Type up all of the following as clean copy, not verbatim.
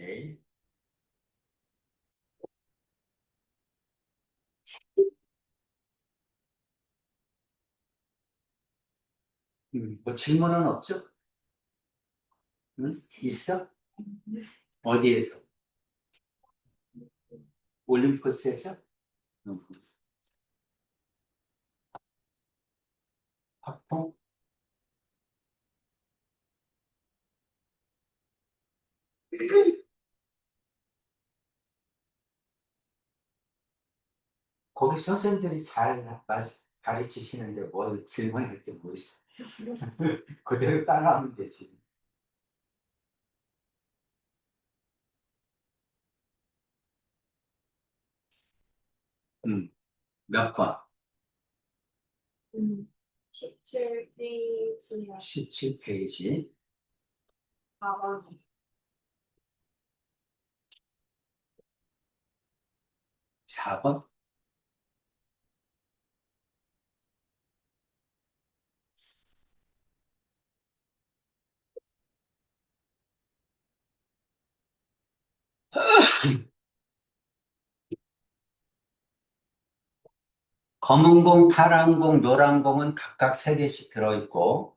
오케이. 뭐 질문은 없죠? 응? 있어? 어디에서? 올림포스에서? 응. 학통? 거기 선생님들이 잘 가르치시는데 뭘 질문할 게 뭐 있어? 그대로 따라하면 되지. 몇 번? 17페이지요. 17페이지. 4번. 4번? 검은 공, 파란 공, 노란 공은 각각 3개씩 들어있고,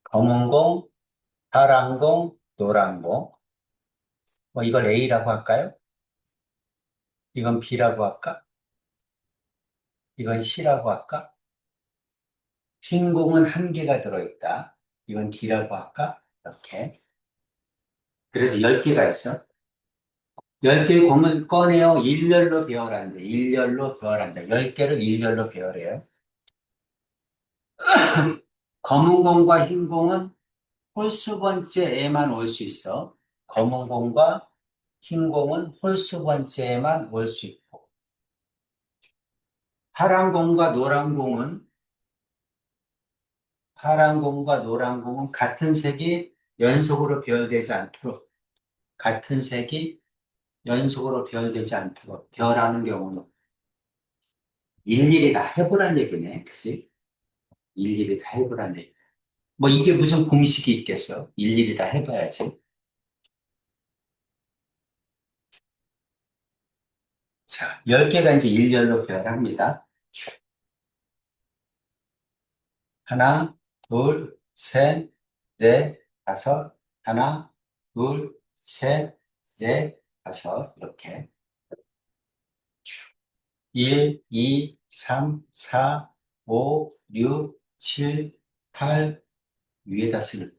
검은 공, 파란 공, 노란 공. 뭐 이걸 A라고 할까요? 이건 B라고 할까? 이건 C라고 할까? 흰 공은 1개가 들어있다. 이건 D라고 할까? 이렇게. 그래서 10개가 있어. 10개 공을 꺼내어 일렬로 배열한대. 일렬로 배열한다. 10개를 일렬로 배열해요. 검은 공과 흰 공은 홀수 번째에만 올 수 있어. 검은 공과 흰 공은 홀수 번째에만 올 수 있고, 파란 공과 노란 공은 같은 색이 연속으로 배열되지 않도록, 같은 색이 연속으로 배열되지 않도록 배열하는 경우는 일일이 다 해보란 얘기네. 그치? 일일이 다 해보란 얘기. 뭐 이게 무슨 공식이 있겠어? 일일이 다 해봐야지. 자, 10개가 이제 일렬로 배열합니다. 하나, 둘, 셋, 넷, 다섯. 하나, 둘, 셋, 넷, 다섯. 이렇게. 1, 2, 3, 4, 5, 6, 7, 8. 위에다 쓸,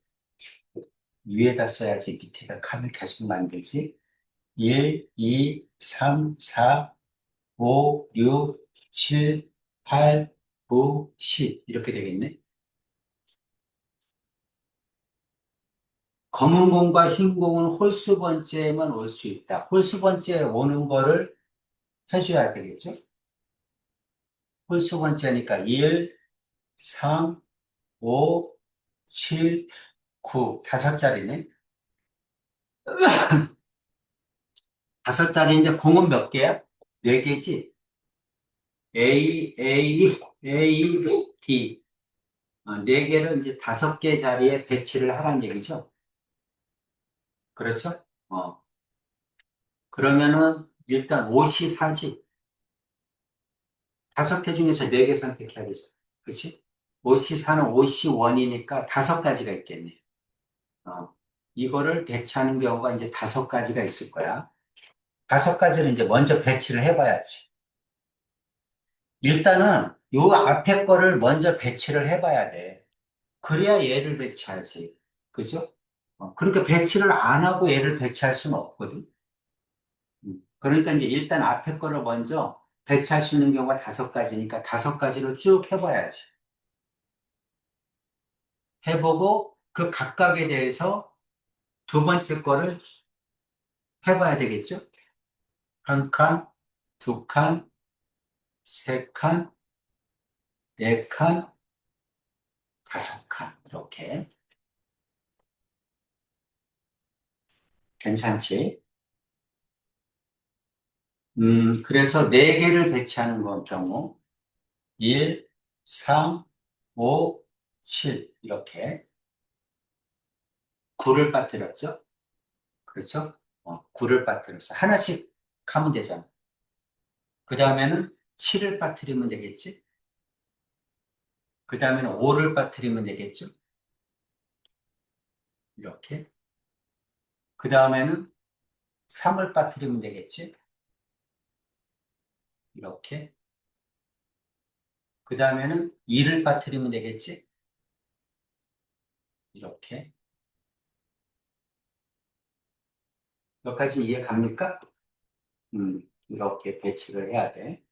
위에다 써야지 밑에다 칸을 계속 만들지. 1, 2, 3, 4, 5, 6, 7, 8, 9, 10. 이렇게 되겠네. 검은 공과 흰 공은 홀수 번째에만 올 수 있다. 홀수 번째에 오는 거를 해줘야 되겠죠? 홀수 번째니까 1, 3, 5, 7, 9. 5자리네. 5자리인데 공은 몇 개야? 4개지? A, A, A, D. 4개를 이제 5개 자리에 배치를 하라는 얘기죠. 그렇죠? 그러면은 일단 5시, 4시. 5개 중에서 4개 선택해야 되죠. 그치? 5시, 4는 5시 원이니까 5가지가 있겠네. 어, 이거를 배치하는 경우가 이제 5가지가 있을 거야. 5가지는 이제 먼저 배치를 해봐야지. 일단은 요 앞에 거를 먼저 배치를 해봐야 돼. 그래야 얘를 배치하지. 그죠? 그러니까 배치를 안 하고 얘를 배치할 수는 없거든. 그러니까 이제 일단 앞에 거를 먼저 배치할 수 있는 경우가 5가지니까 5가지를 쭉 해봐야지. 해보고 그 각각에 대해서 두 번째 거를 해봐야 되겠죠? 한 칸, 두 칸, 세 칸, 네 칸, 5칸. 이렇게. 괜찮지? 그래서 4개를 배치하는 건 경우 1, 3, 5, 7 이렇게 9를 빠뜨렸죠? 그렇죠? 9를 빠뜨렸어. 하나씩 하면 되잖아. 그 다음에는 7을 빠뜨리면 되겠지? 그 다음에는 5를 빠뜨리면 되겠죠? 이렇게. 그 다음에는 3을 빠뜨리면 되겠지? 이렇게. 그 다음에는 2를 빠뜨리면 되겠지? 이렇게. 여기까지 이해 갑니까? 이렇게 배치를 해야 돼.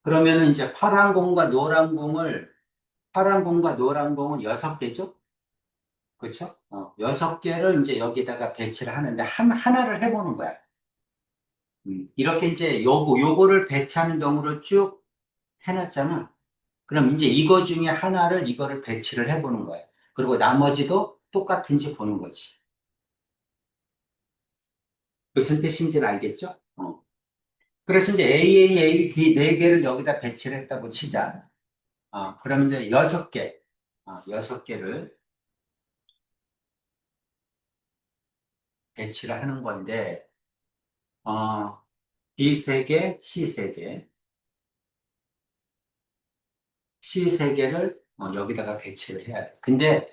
그러면은 이제 파란 공과 노란 공은 6개죠? 그렇죠? 6개를 이제 여기다가 배치를 하는데, 하나를 해보는 거야. 이렇게 이제 요거를 배치하는 경우를 쭉 해놨잖아. 그럼 이제 이거 중에 하나를 이거를 배치를 해보는 거야. 그리고 나머지도 똑같은지 보는 거지. 무슨 뜻인지는 알겠죠? 그래서 이제 A, 네 개를 여기다 배치를 했다고 치자. 그럼 이제 6개, 6개를 배치를 하는 건데, 어, B 3개, C 3개, C 3개를 여기다가 배치를 해야 돼. 근데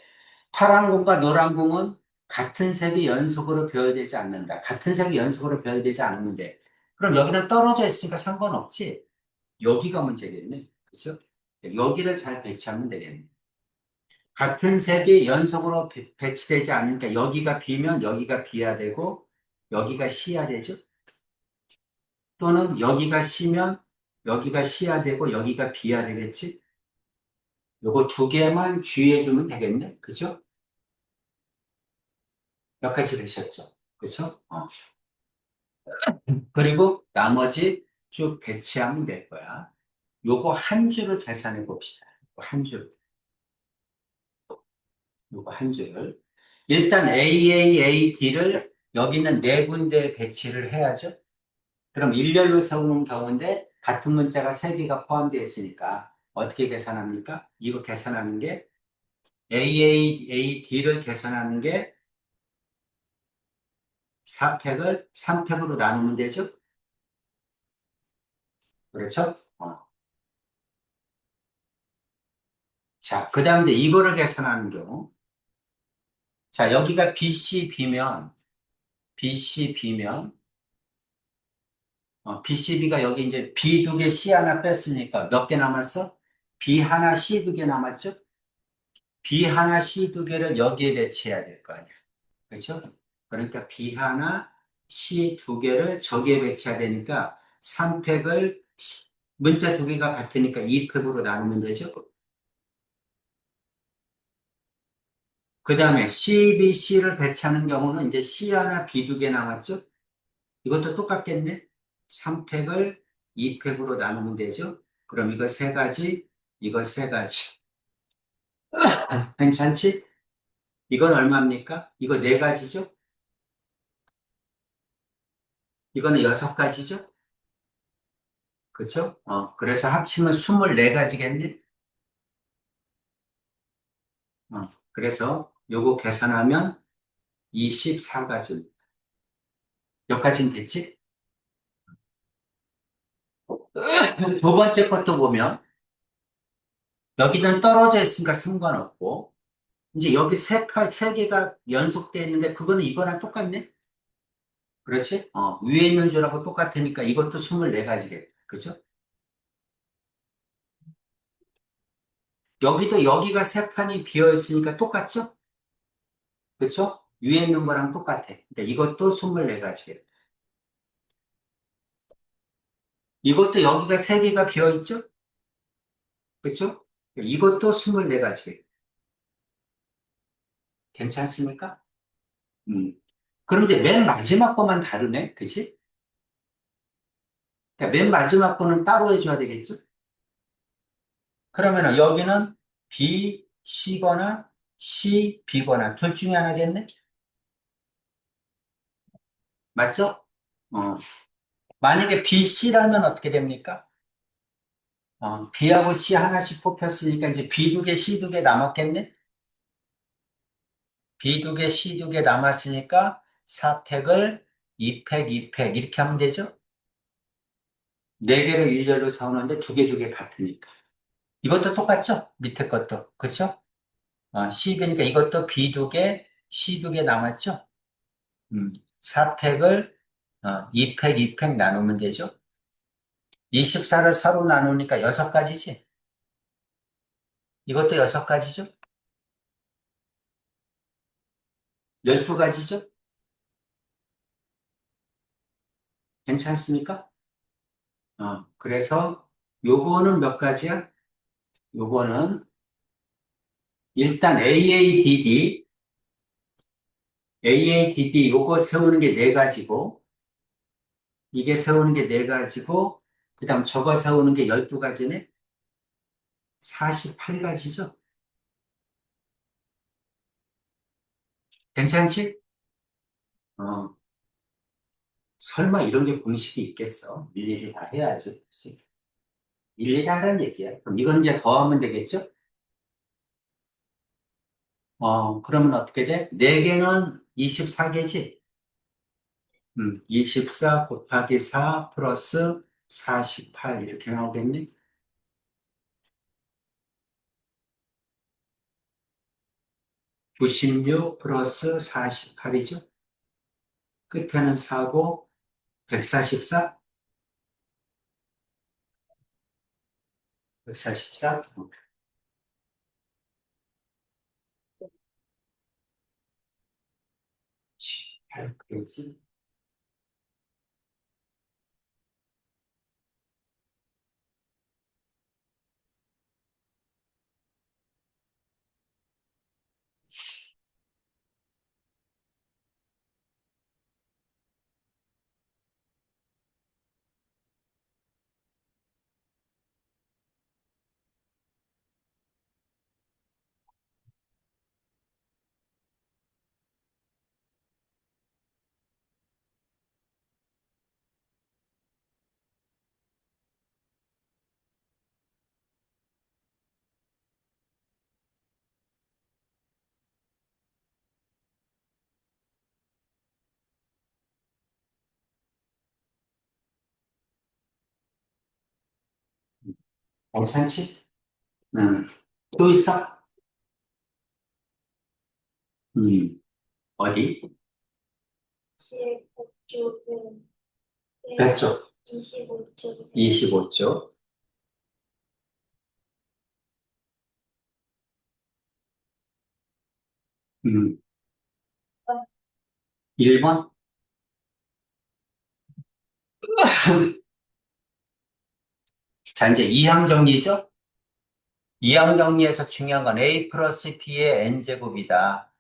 파란 공과 노란 공은 같은 색이 연속으로 배열되지 않는다. 같은 색이 연속으로 배열되지 않으면 돼. 그럼 여기는 떨어져 있으니까 상관없지. 여기가 문제겠네. 그죠? 여기를 잘 배치하면 되겠네. 같은 색이 연속으로 배치되지 않으니까 여기가 B면 여기가 B야 되고 여기가 C야 되죠. 또는 여기가 C면 여기가 C야 되고 여기가 B야 되겠지. 요거 두 개만 주의해 주면 되겠네. 그죠? 몇 가지 되셨죠? 그죠? 그리고 나머지 쭉 배치하면 될 거야. 요거 한 줄을 계산해 봅시다. 요거 한 줄. 요거 한 줄을. 일단 AAAD를 여기 있는 네 군데에 배치를 해야죠. 그럼 일렬로 세우는 경우인데 같은 문자가 세 개가 포함되어 있으니까 어떻게 계산합니까? 이거 계산하는 게 AAAD를 계산하는 게 4팩을 3팩으로 나누면 되죠? 그렇죠? 자, 그 다음 이제 이거를 계산하는 경우. 자, 여기가 BCB면, BCB가 여기 이제 B 2개, C 하나 뺐으니까 몇 개 남았어? B 하나, C 2개 남았죠? B 하나, C 2개를 여기에 배치해야 될 거 아니야. 그렇죠? 그러니까 B 하나, C 2개를 저기에 배치해야 되니까 3팩을 문자 2개가 같으니까 2팩으로 나누면 되죠? 그 다음에 CBC를 배치하는 경우는 이제 C 하나, B 2개 남았죠? 이것도 똑같겠네? 3팩을 2팩으로 나누면 되죠? 그럼 이거 세 가지, 이거 세 가지. 괜찮지? 이건 얼마입니까? 이거 네 가지죠? 이거는 6가지죠? 그렇죠? 그래서 합치면 24가지겠네? 그래서 요거 계산하면 24가지. 몇 가지는 됐지? 두 번째 것도 보면 여기는 떨어져 있으니까 상관없고 이제 여기 세 개가 연속되어 있는데 그거는 이거랑 똑같네? 그렇지? 위에 있는 줄하고 똑같으니까 이것도 24가지겠다. 그죠? 여기도 여기가 세 칸이 비어 있으니까 똑같죠? 그렇죠? 위에 있는 거랑 똑같아. 그러니까 이것도 24가지겠다. 이것도 여기가 세 개가 비어 있죠? 그렇죠? 이것도 24가지겠다. 괜찮습니까? 음. 그럼 이제 맨 마지막 거만 다르네? 그치? 그러니까 맨 마지막 거는 따로 해줘야 되겠죠? 그러면은 여기는 B, C거나 C, B거나 둘 중에 하나겠네? 맞죠? 어. 만약에 B, C라면 어떻게 됩니까? B하고 C 하나씩 뽑혔으니까 이제 B 두 개, C 두 개 남았겠네? B 두 개, C 두 개 남았으니까 4팩을 2팩, 2팩 이렇게 하면 되죠? 네 개를 일렬로 세우는데 두 개 같으니까. 이것도 똑같죠? 밑에 것도. 그쵸? C니까 이것도 B 두 개, C 두 개 남았죠? 4팩을 2팩, 2팩 나누면 되죠? 24를 4로 나누니까 6가지지? 이것도 6가지죠? 12가지죠? 괜찮습니까? 그래서 요거는 몇 가지야? 요거는 일단 AADD 요거 세우는 게 네 가지고 이게 세우는 게 네 가지고 그다음 저거 세우는 게 12가지네? 48가지죠? 괜찮지? 어, 설마 이런 게 공식이 있겠어? 일일이 다 해야지. 그치? 일일이 하라는 얘기야. 그럼 이건 이제 더하면 되겠죠? 그러면 어떻게 돼? 4개는 24개지? 24 곱하기 4 플러스 48 이렇게 나오겠니? 96 플러스 48이죠? 끝에는 4고 144? 144? 18, 그러지? 괜찮지? 음. 또 있어? 음. 어디? 15쪽은 몇 쪽? 25쪽 25쪽. 음. 1번? 자, 이제 이항 정리죠? 이항 정리에서 중요한 건 A 플러스 B의 N제곱이다.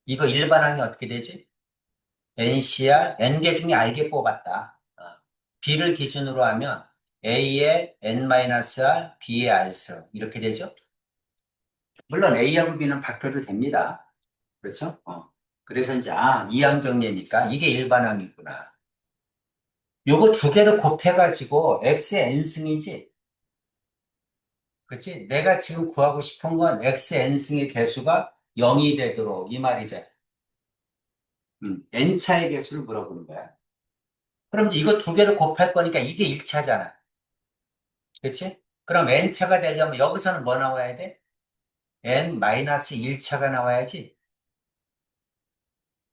이거 일반항이 어떻게 되지? NCR, N개 중에 알게 뽑았다. B를 기준으로 하면 A의 N-R, B의 R수. 이렇게 되죠? 물론 A하고 B는 바뀌어도 됩니다. 그렇죠? 그래서 이제, 이항정리니까 이게 일반항이구나. 요거 두 개를 곱해가지고 X의 N승이지? 그치? 내가 지금 구하고 싶은 건 X의 N승의 개수가 0이 되도록 이 말이죠. N차의 개수를 물어보는 거야. 그럼 이제 이거 두 개를 곱할 거니까 이게 1차잖아. 그치? 그럼 N차가 되려면 여기서는 뭐 나와야 돼? N-1차가 나와야지.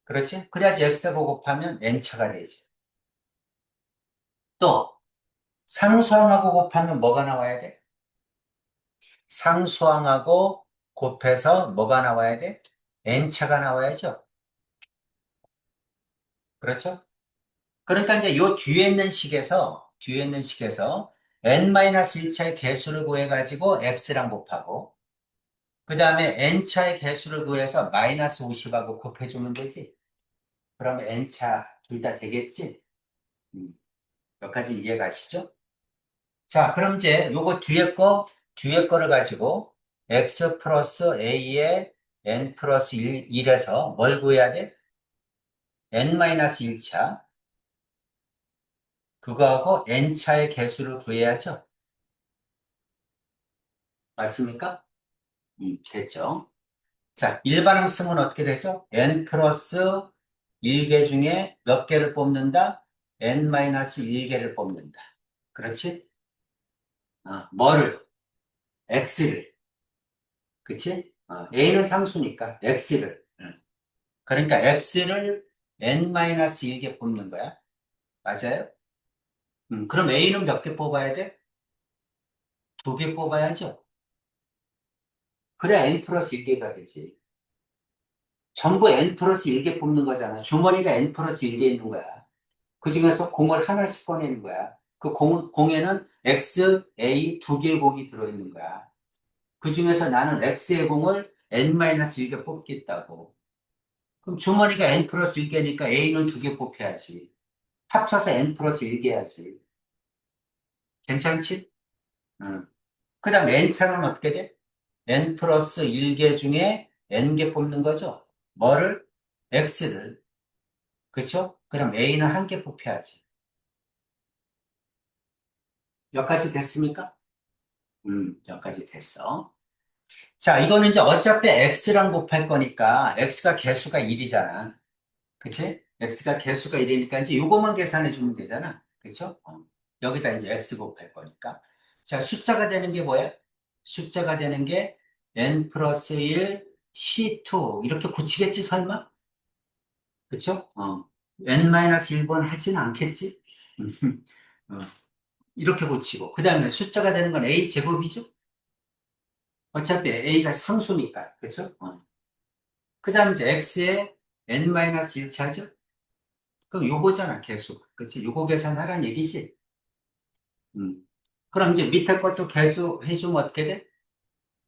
그렇지? 그래야지 X하고 곱하면 N차가 되지. 또, 상수항하고 곱하면 뭐가 나와야 돼? 상수항하고 곱해서 뭐가 나와야 돼? N차가 나와야죠. 그렇죠? 그러니까 이제 요 뒤에 있는 식에서 N-1차의 개수를 구해가지고 X랑 곱하고, 그 다음에 N차의 개수를 구해서 마이너스 50하고 곱해주면 되지. 그러면 N차 둘 다 되겠지? 음, 여기까지 이해 가시죠? 자, 그럼 이제 요거 뒤에 거를 가지고 x 플러스 a의 n 플러스 1에서 뭘 구해야 돼? n-1차. 그거하고 n차의 개수를 구해야죠. 맞습니까? 됐죠. 자, 일반항승은 어떻게 되죠? n 플러스 1개 중에 몇 개를 뽑는다? n 마이너스 1개를 뽑는다. 그렇지? 뭐를? x를. 그치? a는 상수니까 x를. 그러니까 x를 n 마이너스 1개 뽑는 거야. 맞아요? 그럼 a는 몇 개 뽑아야 돼? 2개 뽑아야죠. 그래야 n 플러스 1개가 되지. 전부 n 플러스 1개 뽑는 거잖아. 주머니가 n 플러스 1개 있는 거야. 그 중에서 공을 하나씩 꺼내는 거야. 그 공에는 X, A 2개의 공이 들어있는 거야. 그 중에서 나는 X의 공을 N-1개 뽑겠다고. 그럼 주머니가 N 플러스 1개니까 A는 2개 뽑혀야지. 합쳐서 N 플러스 1개 해야지. 괜찮지? 응. 그 다음 N차는 어떻게 돼? N 플러스 1개 중에 N개 뽑는 거죠? 뭐를? X를. 그쵸? 그럼 A는 1개 뽑혀야지. 여기까지 됐습니까? 여기까지 됐어. 자, 이거는 이제 어차피 x랑 곱할 거니까 x가 개수가 1이잖아. 그치? x가 개수가 1이니까 이제 이거만 계산해 주면 되잖아. 그쵸? 여기다 이제 x 곱할 거니까. 자, 숫자가 되는 게 뭐야? 숫자가 되는 게 n 플러스 1 C2 이렇게 고치겠지 설마? 그쵸? n 마이너스 1번 하진 않겠지? 어, 이렇게 고치고 그 다음에 숫자가 되는 건 a 제곱이죠? 어차피 a가 상수니까. 그쵸? 그 다음 이제 x에 n-1차죠? 그럼 요거잖아, 계수. 그치? 요거 계산하라는 얘기지. 음. 그럼 이제 밑에 것도 계수 해주면 어떻게 돼?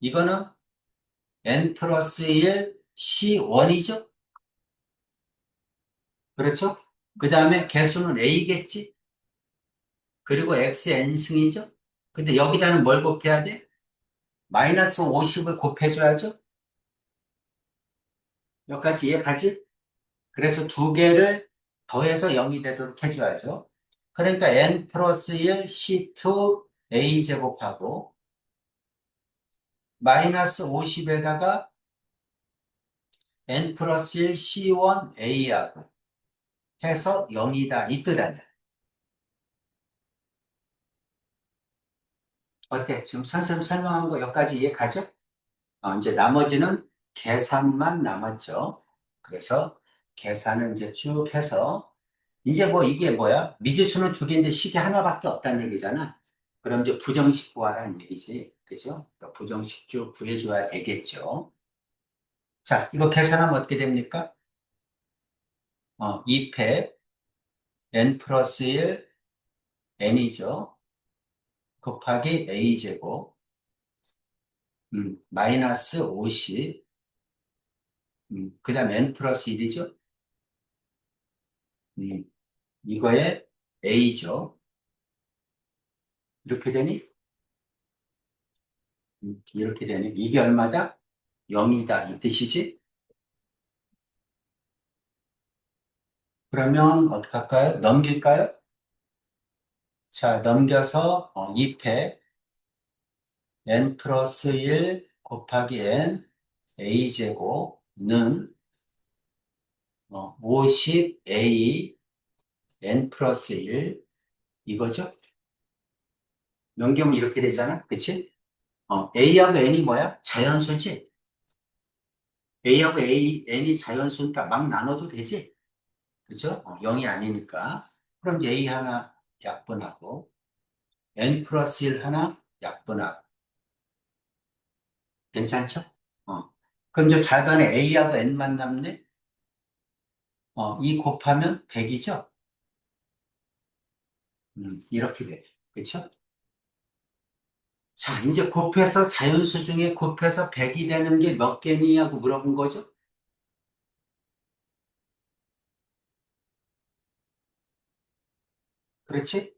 이거는 n 플러스 1 C1이죠? 그렇죠? 그 다음에 계수는 a겠지? 그리고 x n승이죠? 근데 여기다는 뭘 곱해야 돼? 마이너스 50을 곱해줘야죠? 여기까지 이해가지? 그래서 두 개를 더해서 0이 되도록 해줘야죠. 그러니까 n 플러스 1 C2 a 제곱하고 마이너스 50에다가 n 플러스 1 C1 a하고 해서 0이다 이 뜻 아니야. 어때? 지금 선생님 설명한 거 여기까지 이해 가죠? 이제 나머지는 계산만 남았죠. 그래서 계산을 이제 쭉 해서 이제 뭐 이게 뭐야? 미지수는 두 개인데 식이 하나밖에 없다는 얘기잖아. 그럼 이제 부정식 구하라는 얘기지. 그죠? 그러니까 부정식 쭉 구해줘야 되겠죠. 자, 이거 계산하면 어떻게 됩니까? 2패 n 플러스 1 n이죠. 곱하기 a제곱 마이너스 50 그 다음 n 플러스 1이죠. 이거에 a죠. 이렇게 되니? 이렇게 되니? 이게 얼마다? 0이다 이 뜻이지? 그러면 어떻게 할까요? 넘길까요? 자, 넘겨서 2패 n 플러스 1 곱하기 n a제곱는 50a n 플러스 1 이거죠? 넘기면 이렇게 되잖아. 그치? a하고 n이 뭐야? 자연수지? a하고 n이 자연수니까 막 나눠도 되지? 그죠? 0이 아니니까. 그럼 이제 a 하나 약분하고 n 플러스 1 하나 약분하고 괜찮죠? 어. 그럼 이제 좌변에 a하고 n만 남네? 이 곱하면 100이죠? 이렇게 돼. 그쵸? 자, 이제 곱해서 자연수 중에 곱해서 100이 되는 게 몇 개니냐고 물어본 거죠? 그렇지?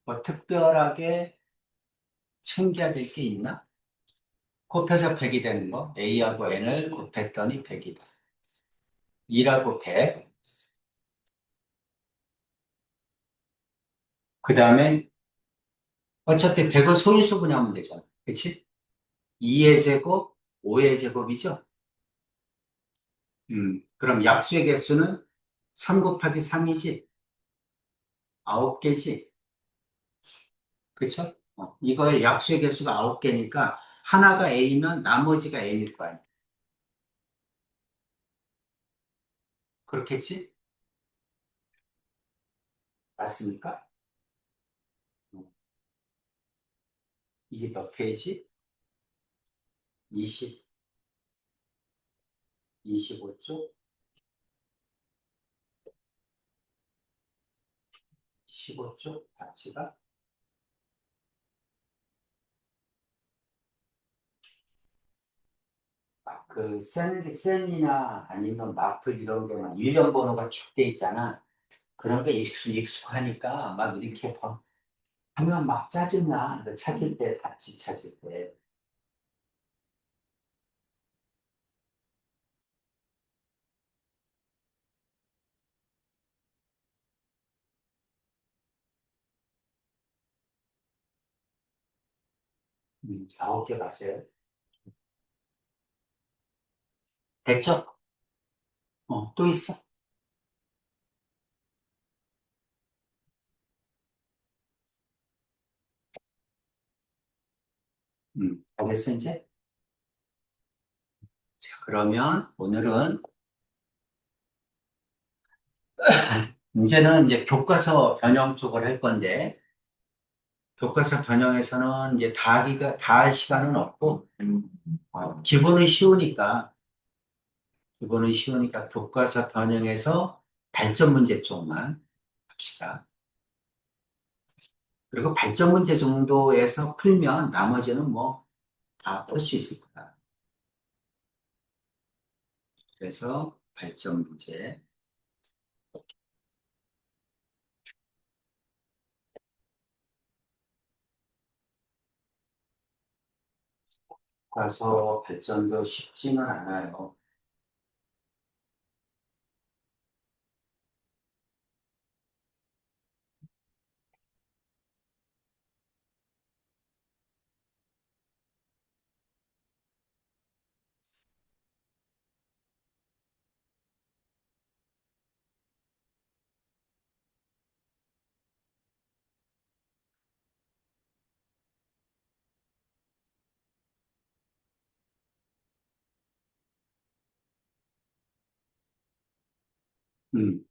뭐 특별하게 챙겨야 될 게 있나? 곱해서 100이 되는 거. a하고 n을 곱했더니 100이다. 2하고 100. 그 다음에 어차피 100을 소인수분해하면 되잖아. 그치? 2의 제곱, 5의 제곱이죠? 그럼 약수의 개수는 3 곱하기 3이지? 9개지? 그쵸? 이거의 약수의 개수가 9개니까 하나가 A면 나머지가 N일 거 아니야. 그렇겠지? 맞습니까? 어, 이게 몇 페이지? 20, 25쪽? 15쪽? 답지가? 센이나 아니면 마플 이런 게막 일련 번호가 쭉 돼 있잖아. 그런 게 익숙하니까 막 이렇게 하면 막 짜증나. 그 찾을 때, 답지 찾을 때. 아홉 개 맞아요. 됐죠? 또 있어? 다 됐어, 이제? 자, 그러면 오늘은, 이제는 이제 교과서 변형 쪽을 할 건데, 교과서 변형에서는 이제 다 할 시간은 없고, 기본은 쉬우니까, 교과서 변형에서 발전 문제 쪽만 합시다. 그리고 발전 문제 정도에서 풀면 나머지는 뭐 다 풀 수 있을 거다. 그래서 발전 문제. 가서 발전도 쉽지는 않아요. 음,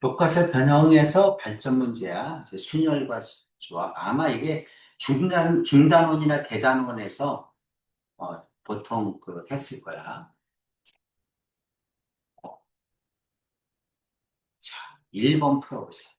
교과서 변형에서 발전 문제야. 이제 순열과 조합. 아마 이게 중단원이나 대단원에서 보통 했을 거야. 자, 1번 풀어보세요.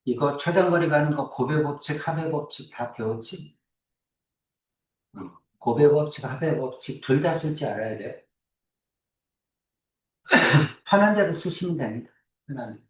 이거 최단거리 가는 거 고배 법칙, 하배 법칙 다 배웠지? 고배 법칙, 하배 법칙 둘 다 쓸 줄 알아야 돼. 편한 대로 쓰시면 됩니다. 편한 대로.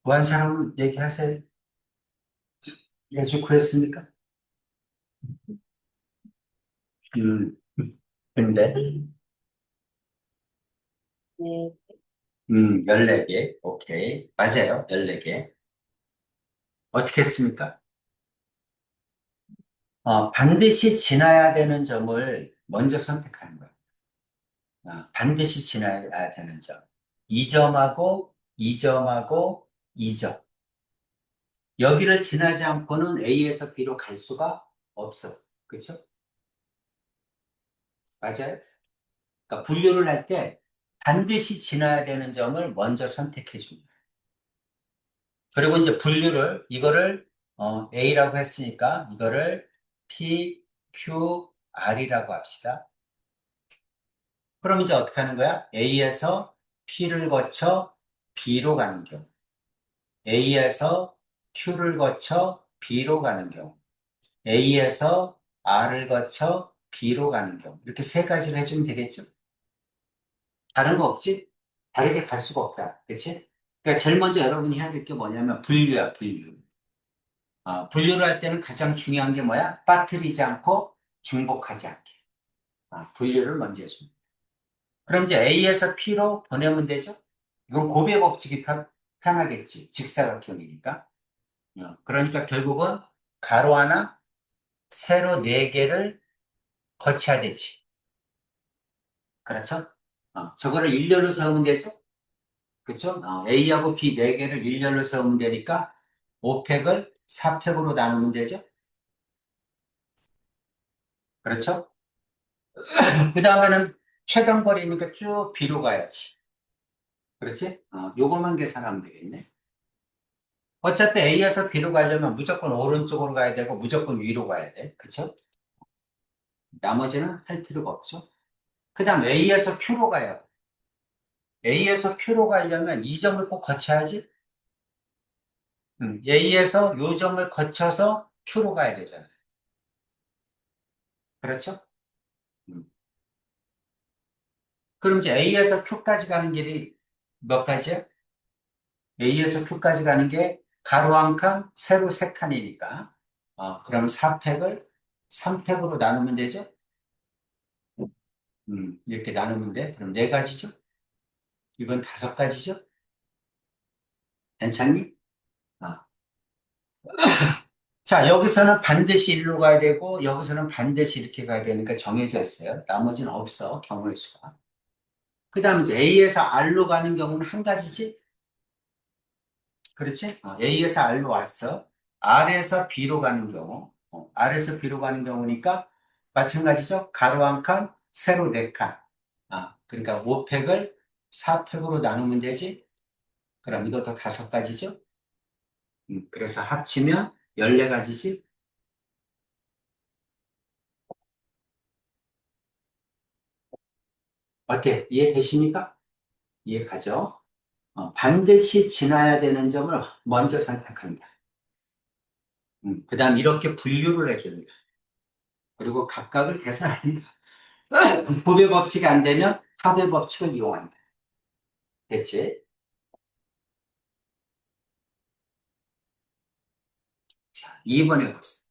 뭐한 사람은 얘기하세요. 예주 구했습니까? 음, 근데, 네. 14개. 오케이. 맞아요. 14개. 어떻게 했습니까? 반드시 지나야 되는 점을 먼저 선택하는 거예요. 반드시 지나야 되는 점. 2점하고, 2점하고, 2점. 여기를 지나지 않고는 A에서 B로 갈 수가 없어. 그렇죠? 맞아요? 그러니까 분류를 할 때 반드시 지나야 되는 점을 먼저 선택해 줍니다. 그리고 이제 분류를, 이거를 A라고 했으니까 이거를 P, Q, R이라고 합시다. 그럼 이제 어떻게 하는 거야? A에서 P를 거쳐 B로 가는 경우, A에서 Q를 거쳐 B로 가는 경우, A에서 R을 거쳐 B로 가는 경우. 이렇게 세 가지를 해주면 되겠죠? 다른 거 없지? 다르게 갈 수가 없다. 그치? 그러니까 제일 먼저 여러분이 해야 될 게 뭐냐면 분류야, 분류. 분류를 할 때는 가장 중요한 게 뭐야? 빠뜨리지 않고 중복하지 않게. 분류를 먼저 해줍니다. 그럼 이제 A에서 P로 보내면 되죠? 이건 곱의 법칙이 편하겠지. 직사각형이니까. 그러니까 결국은 가로 하나, 세로 네 개를 거쳐야 되지. 그렇죠? 저거를 일렬로 세우면 되죠? 그렇죠? A하고 B 네 개를 일렬로 세우면 되니까 5팩을 4팩으로 나누면 되죠? 그렇죠? 그 다음에는 최단 거리니까 쭉 B로 가야지. 그렇지? 요것만 계산하면 되겠네. 어차피 A에서 B로 가려면 무조건 오른쪽으로 가야 되고 무조건 위로 가야 돼. 그쵸? 나머지는 할 필요가 없죠. 그 다음 A에서 Q로 가요. A에서 Q로 가려면 이 점을 꼭 거쳐야지. A에서 요 점을 거쳐서 Q로 가야 되잖아. 그렇죠? 음. 그럼 이제 A에서 Q까지 가는 길이 몇 가지야? A에서 Q까지 가는 게 가로 한 칸, 세로 세 칸이니까. 그럼 4팩을 3팩으로 나누면 되죠? 이렇게 나누면 돼. 그럼 네 가지죠? 이건 다섯 가지죠? 괜찮니? 아. 자, 여기서는 반드시 일로 가야 되고, 여기서는 반드시 이렇게 가야 되니까 정해져 있어요. 나머지는 없어, 경우의 수가. 그 다음에 이제 A에서 R로 가는 경우는 한 가지지? 그렇지? A에서 R로 왔어. R에서 B로 가는 경우, R에서 B로 가는 경우니까 마찬가지죠? 가로 한 칸, 세로 네 칸. 그러니까 5팩을 4팩으로 나누면 되지? 그럼 이것도 다섯 가지죠? 그래서 합치면 14가지지? 어때? 이해되십니까? 이해가죠? 반드시 지나야 되는 점을 먼저 선택합니다. 그 다음 이렇게 분류를 해줍니다. 그리고 각각을 계산합니다. 부배 법칙이 안 되면 합의 법칙을 이용한다. 됐지? 자, 2번에 보세요.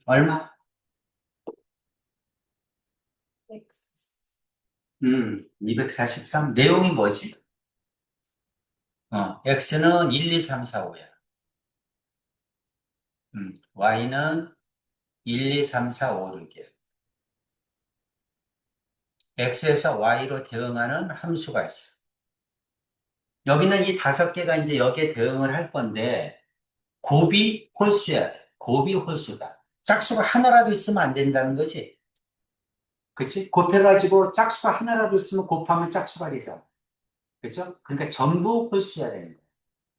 얼마? 243. 내용이 뭐지? x는 1, 2, 3, 4, 5야. y는 1, 2, 3, 4, 5, 6이야. x에서 y로 대응하는 함수가 있어. 여기는 이 5개가 이제 여기에 대응을 할 건데, 곱이 홀수야 돼. 곱이 홀수다. 짝수가 하나라도 있으면 안 된다는 거지. 그치? 곱해가지고 짝수가 하나라도 있으면 곱하면 짝수가 되잖아. 그쵸? 그러니까 전부 홀수여야 되는 거야.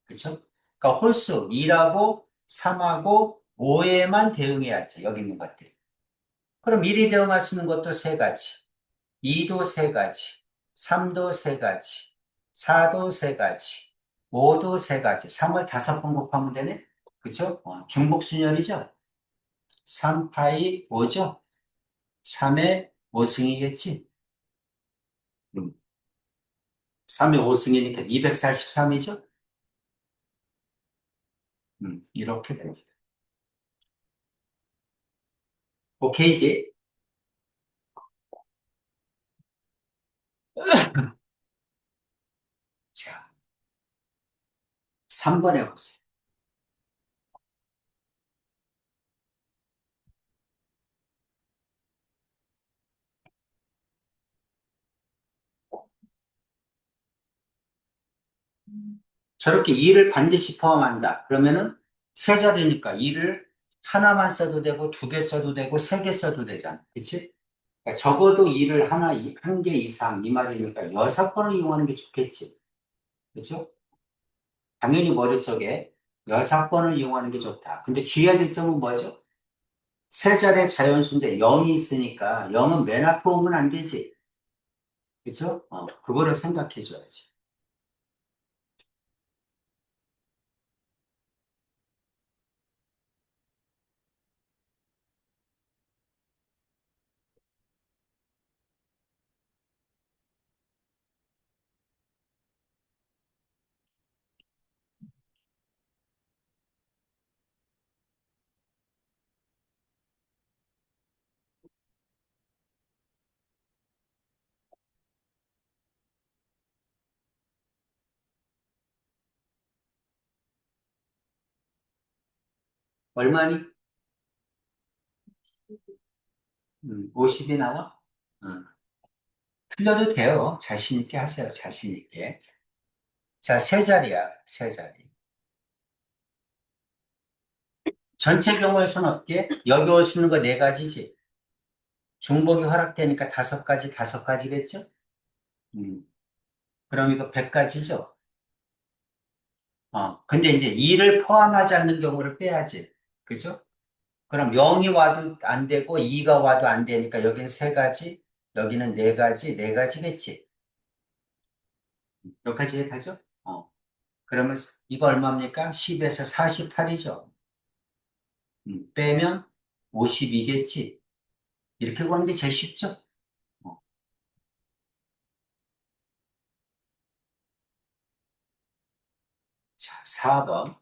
그쵸? 그러니까 홀수 2하고 3하고 5에만 대응해야지. 여기 있는 것들이. 그럼 1이 대응할 수 있는 것도 세 가지. 2도 세 가지. 3도 세 가지. 4도 세 가지. 5도 세 가지. 3을 5번 곱하면 되네? 그쵸? 중복순열이죠? 3파이 5죠? 3의 5승이겠지? 3의 5승이니까 243이죠? 이렇게 됩니다. 오케이지? 자, 3번에 보세요. 저렇게 2를 반드시 포함한다. 그러면은 세 자리니까 2를 하나만 써도 되고, 2개 써도 되고, 3개 써도 되잖아. 그치? 그러니까 적어도 2를 한 개 이상, 이 말이니까 6번을 이용하는 게 좋겠지. 그죠? 당연히 머릿속에 6번을 이용하는 게 좋다. 근데 주의할 점은 뭐죠? 세 자리의 자연수인데 0이 있으니까 0은 맨 앞에 오면 안 되지. 그죠? 그거를 생각해 줘야지. 얼마니? 50이 나와? 음, 틀려도 돼요. 자신 있게 하세요. 자신 있게. 자, 세 자리야. 세 자리. 전체 경우의 수는 어떻게? 여기 올 수 있는 거 네 가지지. 중복이 허락되니까 다섯 가지겠죠? 음. 그럼 이거 100가지죠? 근데 이제 2를 포함하지 않는 경우를 빼야지. 그죠? 그럼 0이 와도 안 되고 2가 와도 안 되니까 여기는 세 가지, 여기는 네 가지, 네 가지겠지. 몇 가지 하죠? 그러면 이거 얼마입니까? 10에서 48이죠. 빼면 52겠지. 이렇게 구하는 게 제일 쉽죠? 어. 자, 4번.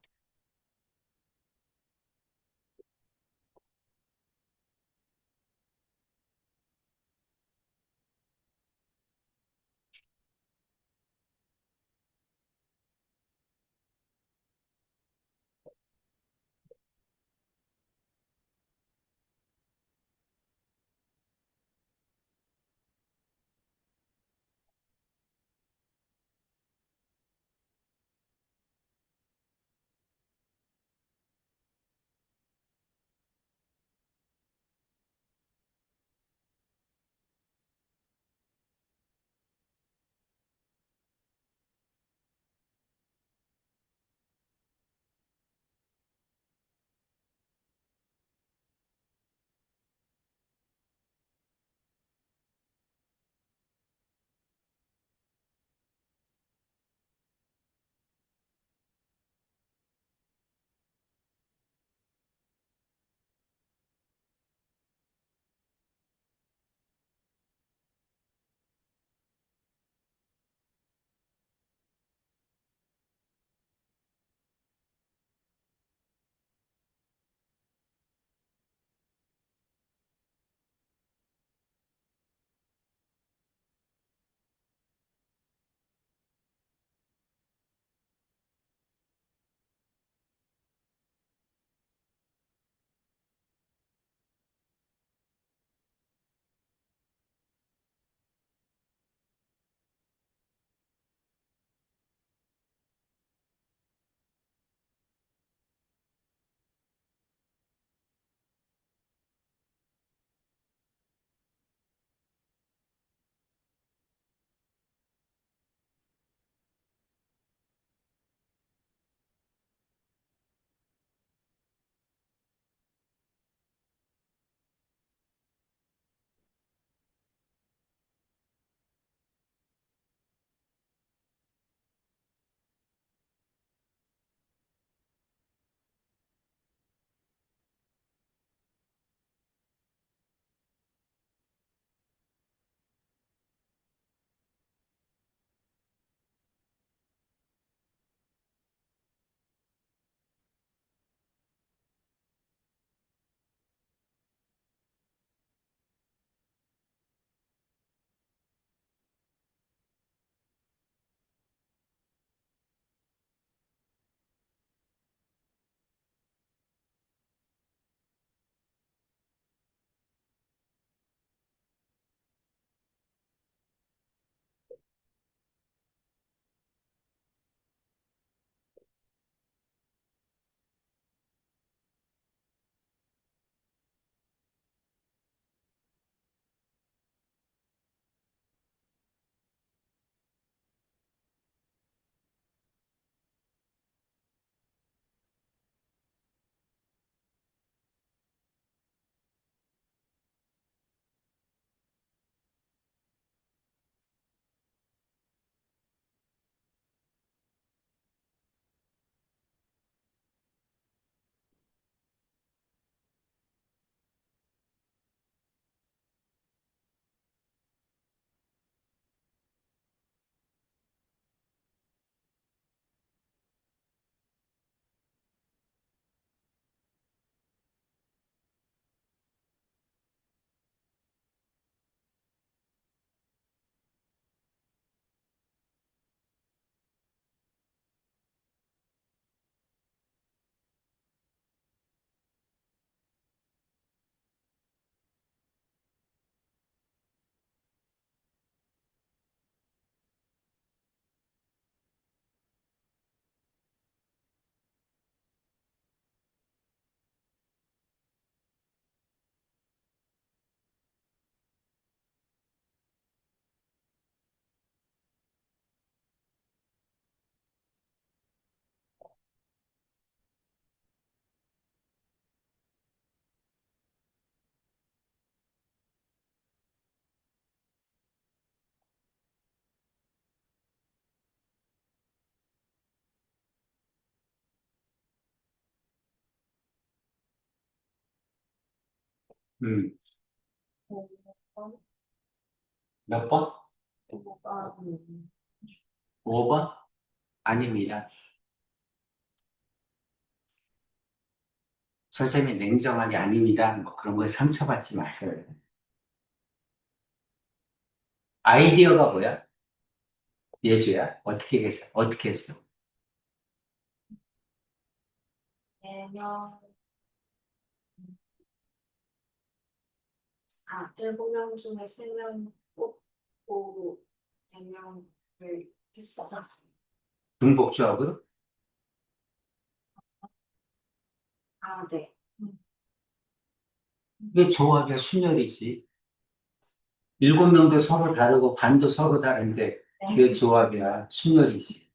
음, 5번, 몇 번? 5번, 5번? 아닙니다. 선생님이 냉정하게 아닙니다. 뭐 그런 거에 상처받지 마세요. 아이디어가 뭐야? 예주야? 어떻게 했어? 4명, 7명 중에 3명 뽑고 4명을 했어. 중복조합으로? 네. 이게 조합이야, 순열이지. 7명도 서로 다르고 반도 서로 다른데 이게 네. 조합이야, 순열이지.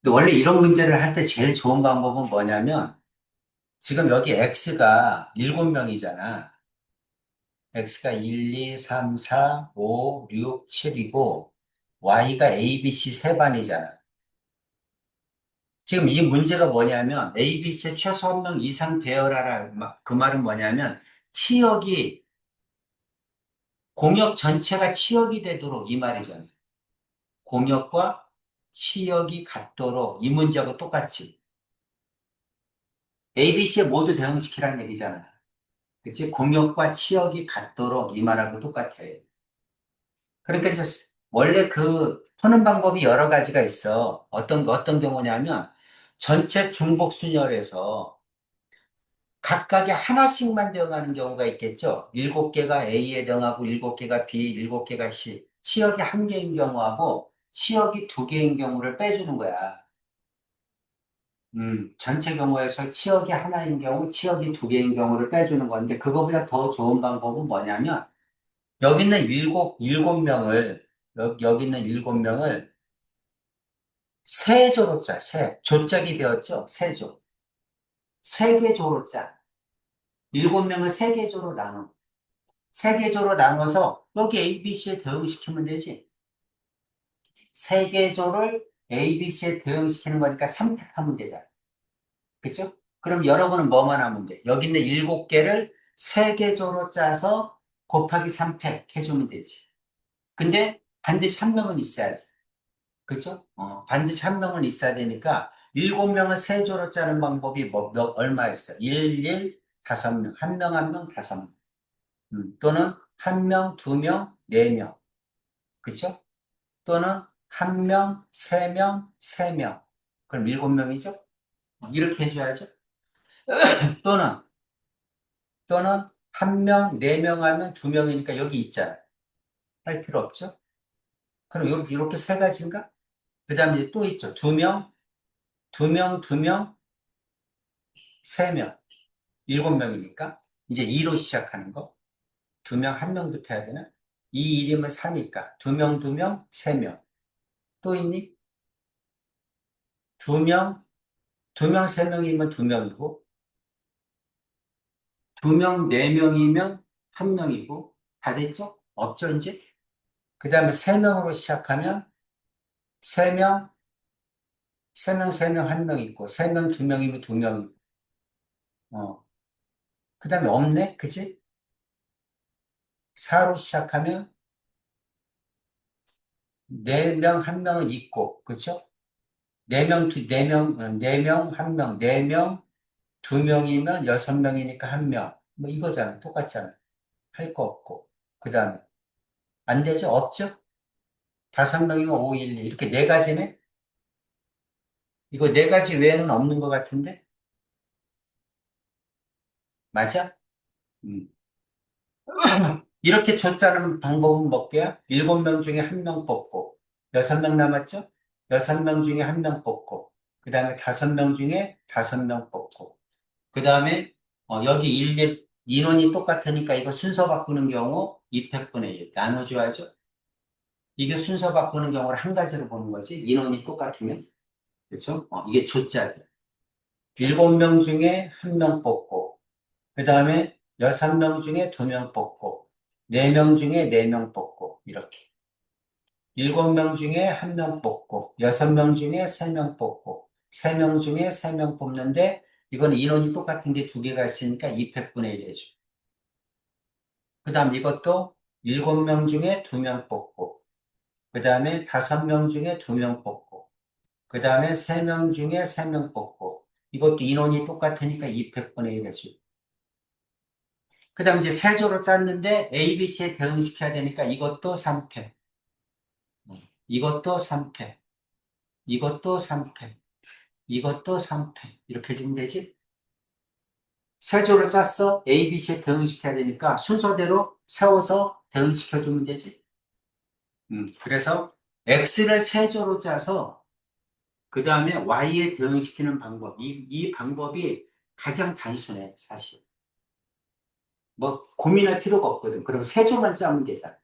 근데 원래 이런 문제를 할 때 제일 좋은 방법은 뭐냐면 지금 여기 x가 7명이잖아. x가 1, 2, 3, 4, 5, 6, 7이고 y가 a, b, c 세 반이잖아. 지금 이 문제가 뭐냐면 a, b, c 최소 한 명 이상 배열하라. 그 말은 뭐냐면 치역이 공역 전체가 치역이 되도록 이 말이잖아. 공역과 치역이 같도록 이 문제하고 똑같이 a, b, c 모두 대응시키라는 얘기잖아. 그치? 공역과 치역이 같도록 이 말하고 똑같아요. 그러니까 이제 원래 그 푸는 방법이 여러 가지가 있어. 어떤 경우냐면 전체 중복순열에서 각각의 하나씩만 대응하는 경우가 있겠죠. 7개가 A에 대응하고 7개가 B, 7개가 C. 치역이 한 개인 경우하고 치역이 두 개인 경우를 빼주는 거야. 전체 경우에서 치역이 하나인 경우, 치역이 두 개인 경우를 빼주는 건데, 그거보다 더 좋은 방법은 뭐냐면, 여기 있는 일곱 명을, 여기 있는 7명을 세조로 짜, 조짝이 되었죠? 세조. 세 개 조로 짜. 7명을 세 개 조로 나눠. 세 개 조로 나눠서 여기 A, B, C에 대응시키면 되지. 세 개 조를 A, B, C에 대응시키는 거니까 선택하면 되잖아. 그죠? 그럼 여러분은 뭐만 하면 돼? 여기 있는 7개를 세 개 조로 짜서 곱하기 3팩 해주면 되지. 근데 반드시 한 명은 있어야지. 그죠? 반드시 한 명은 있어야 되니까 7명을 세조로 짜는 방법이 얼마였어? 1, 1, 5명. 한 명, 한 명, 5명. 또는 한 명, 2명, 4명. 그죠? 또는 한 명, 3명, 3명. 그럼 7명이죠? 이렇게 해줘야죠. 또는, 한 명, 4명 하면 2명이니까 여기 있잖아. 할 필요 없죠? 그럼 이렇게 세 가지인가? 그 다음에 또 있죠. 2명, 2명, 2명, 3명. 7명이니까 이제 2로 시작하는 거. 2명, 1명부터 해야 되나? 2, 1이면 4니까 2명, 2명, 3명. 또 있니? 2명, 2명, 3명이면 2명이고 2명, 4명이면 1명이고 다 됐죠? 없죠 이제? 그 다음에 3명으로 시작하면 3명, 3명, 3명, 1명 있고 3명, 2명이면 2명이고 그 다음에 없네? 그치? 4로 시작하면 4명, 1명은 있고 그쵸? 4명, 4명, 4명, 1명, 4명, 2명이면 6명이니까 1명. 뭐 이거잖아. 똑같잖아. 할 거 없고. 그 다음에. 안 되죠? 없죠? 5명이면 5, 1, 2. 이렇게 네 가지네? 이거 네 가지 외에는 없는 것 같은데? 맞아? 음. 이렇게 줬자는 방법은 몇 개야? 7명 중에 1명 뽑고. 6명 남았죠? 6명 중에 1명 뽑고. 그 다음에 5명 중에 5명 뽑고. 그 다음에 여기 인원이 똑같으니까 이거 순서 바꾸는 경우 2팩분의 1 나눠줘야죠. 이게 순서 바꾸는 경우를 한 가지로 보는 거지. 인원이 똑같으면. 그렇죠? 이게 조짜들. 7명 중에 1명 뽑고 그 다음에 6명 중에 2명 뽑고 4명 중에 4명 뽑고 이렇게. 7명 중에 1명 뽑고 6명 중에 3명 뽑고 3명 중에 3명 뽑는데 이거는 인원이 똑같은 게 두 개가 있으니까 200분의 1 해줘. 그 다음 이것도 7명 중에 2명 뽑고, 그 다음에 5명 중에 2명 뽑고, 그 다음에 3명 중에 3명 뽑고, 이것도 인원이 똑같으니까 200분의 1 해줘. 그 다음 이제 세조로 짰는데 A, B, C에 대응시켜야 되니까 이것도 3패, 이것도 3패, 이것도 3패, 이것도 3패. 이렇게 해주면 되지? 세조를 짰어. A, B, C에 대응시켜야 되니까 순서대로 세워서 대응시켜주면 되지? 그래서 X를 세조로 짜서 그 다음에 Y에 대응시키는 방법. 이 방법이 가장 단순해, 사실. 뭐 고민할 필요가 없거든. 그럼 세조만 짜면 되잖아.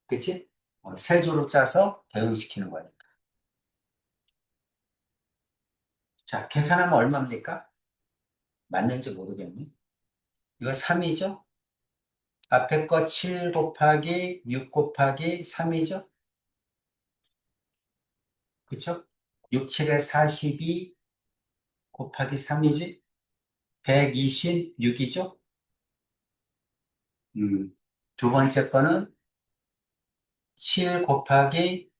그치? 세조로 짜서 대응시키는 거니까. 자, 계산하면 얼마입니까? 맞는지 모르겠네. 이거 3이죠? 앞에 거 7 곱하기 6 곱하기 3이죠? 그쵸? 6, 7에 42 곱하기 3이지? 126이죠? 두 번째 거는 7 곱하기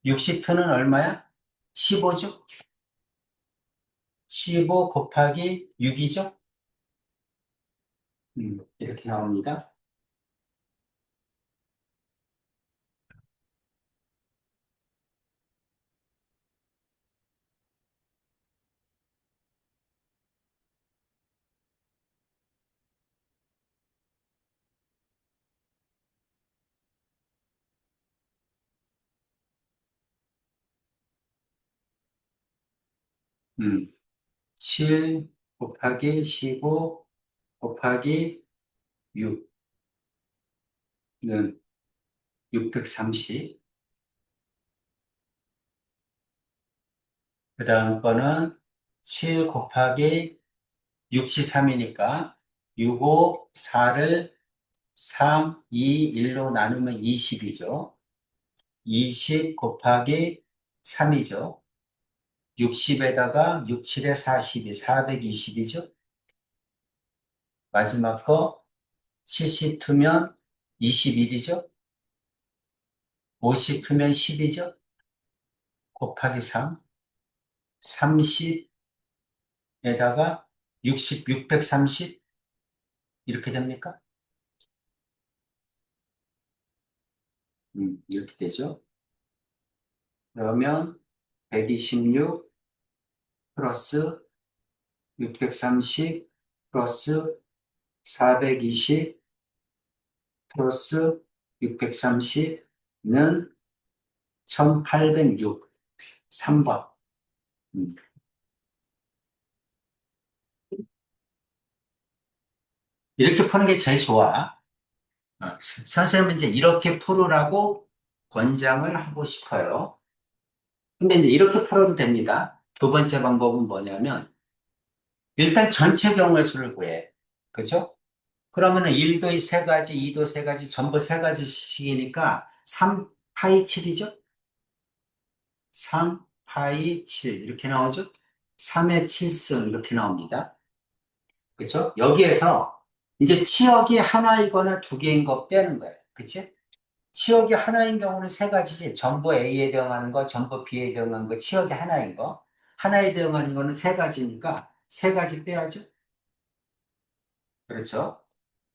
62는 얼마야? 15죠? 15 곱하기 6이죠? 이렇게 나옵니다. 7 곱하기 15 곱하기 6는 630. 그 다음 거는 7 곱하기 63이니까 6, 5, 4를 3, 2, 1로 나누면 20이죠. 20 곱하기 3이죠. 60에다가 6, 7에 42, 420이죠. 마지막 거 72면 21이죠. 50면 10이죠. 곱하기 3, 30에다가 60, 630 이렇게 됩니까? 이렇게 되죠. 그러면 126 플러스 630 플러스 420 플러스 630는 1806, 3번. 이렇게 푸는 게 제일 좋아. 선생님은 이제 이렇게 풀으라고 권장을 하고 싶어요. 근데 이제 이렇게 풀어도 됩니다. 두 번째 방법은 뭐냐면, 일단 전체 경우의 수를 구해. 그죠? 그러면은 1도 세 가지, 2도 세 가지, 전부 세 가지씩이니까 3 파이 7이죠? 3 파이 7 이렇게 나오죠? 3의 7승 이렇게 나옵니다. 그렇죠? 여기에서 이제 치역이 하나이거나 두 개인 거 빼는 거예요. 그치? 치역이 하나인 경우는 세 가지지. 전부 A에 대응하는 거, 전부 B에 대응하는 거, 치역이 하나인 거. 하나에 대응하는 거는 세 가지니까 세 가지 빼야죠. 그렇죠?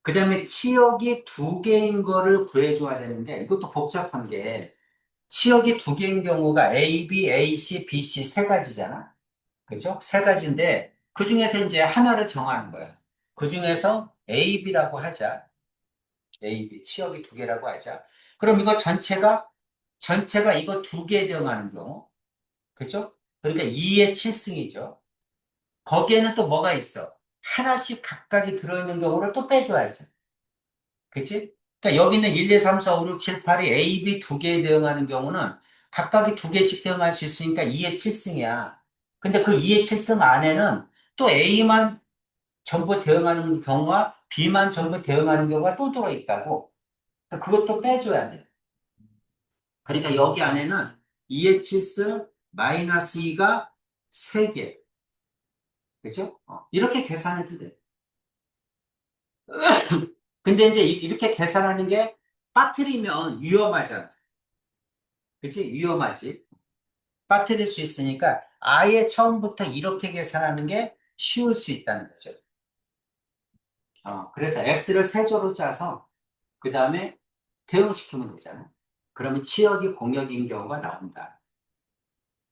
그 다음에 치역이 두 개인 거를 구해줘야 되는데 이것도 복잡한 게 치역이 두 개인 경우가 A, B, A, C, B, C 세 가지잖아. 그죠? 세 가지인데 그 중에서 이제 하나를 정하는 거야. 그 중에서 A, B라고 하자. A, B 치역이 두 개라고 하자. 그럼 이거 전체가 이거 두 개에 대응하는 경우. 그죠? 그러니까 2의 7승이죠. 거기에는 또 뭐가 있어? 하나씩 각각이 들어있는 경우를 또 빼줘야지. 그치? 그러니까 여기는 1, 2, 3, 4, 5, 6, 7, 8이 A, B 두 개에 대응하는 경우는 각각이 두 개씩 대응할 수 있으니까 2의 7승이야. 근데 그 2의 7승 안에는 또 A만 전부 대응하는 경우와 B만 전부 대응하는 경우가 또 들어있다고. 그러니까 그것도 빼줘야 돼. 그러니까 여기 안에는 2의 7승 마이너스 2가 3개. 그죠? 이렇게 계산해도 돼. 근데 이제 이렇게 계산하는 게 빠뜨리면 위험하잖아. 그치? 위험하지. 빠뜨릴 수 있으니까 아예 처음부터 이렇게 계산하는 게 쉬울 수 있다는 거죠. 그래서 x를 세조로 짜서 그 다음에 대응시키면 되잖아. 그러면 치역이 공역인 경우가 나온다.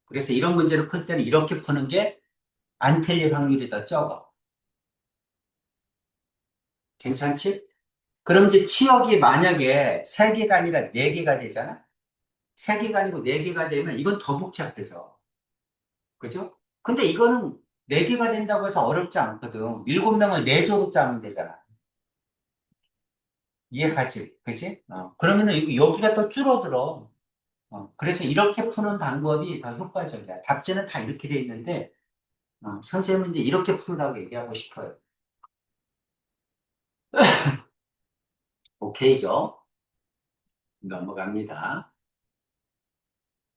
그래서 이런 문제를 풀 때는 이렇게 푸는 게 안 틀릴 확률이 더 적어. 괜찮지? 그럼 이제 치역이 만약에 3개가 아니라 4개가 되잖아? 3개가 아니고 4개가 되면 이건 더 복잡해져. 그죠? 근데 이거는 4개가 된다고 해서 어렵지 않거든. 7명을 4조로 짜면 되잖아. 이해가지? 그지? 그러면은 여기가 또 줄어들어. 그래서 이렇게 푸는 방법이 더 효과적이야. 답지는 다 이렇게 돼 있는데, 선생님은 이제 이렇게 풀으라고 얘기하고 싶어요. 오케이죠? 넘어갑니다.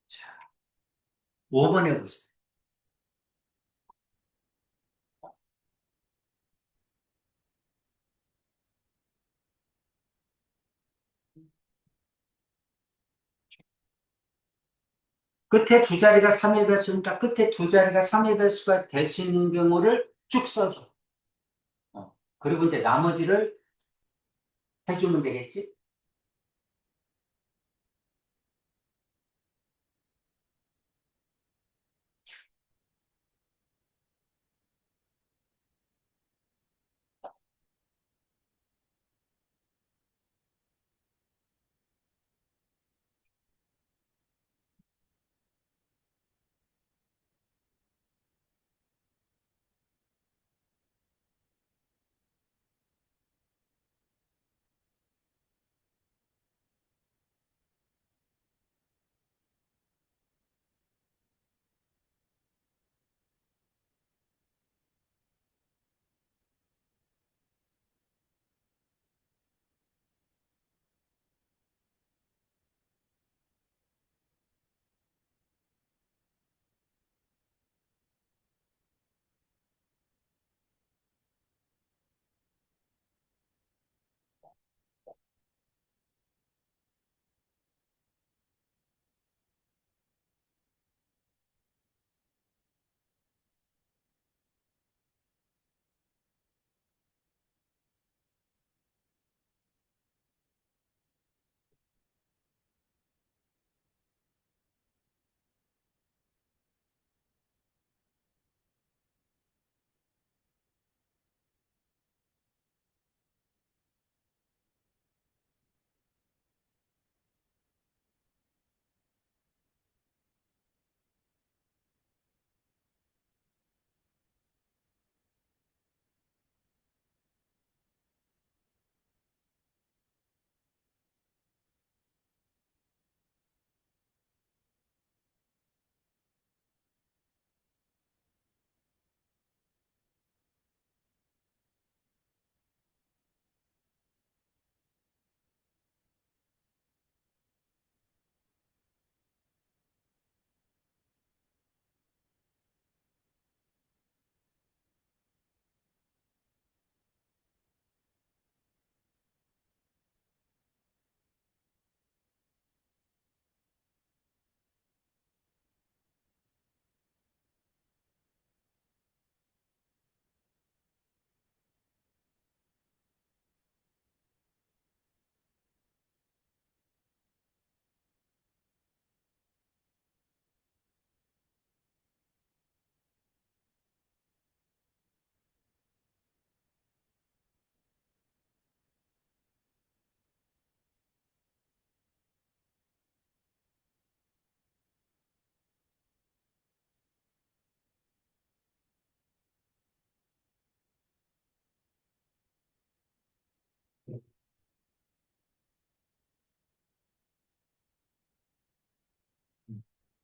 자, 5번 해보세요. 끝에 두 자리가 3의 배수니까 끝에 두 자리가 3의 배수가 될 수 있는 경우를 쭉 써줘. 그리고 이제 나머지를 해주면 되겠지?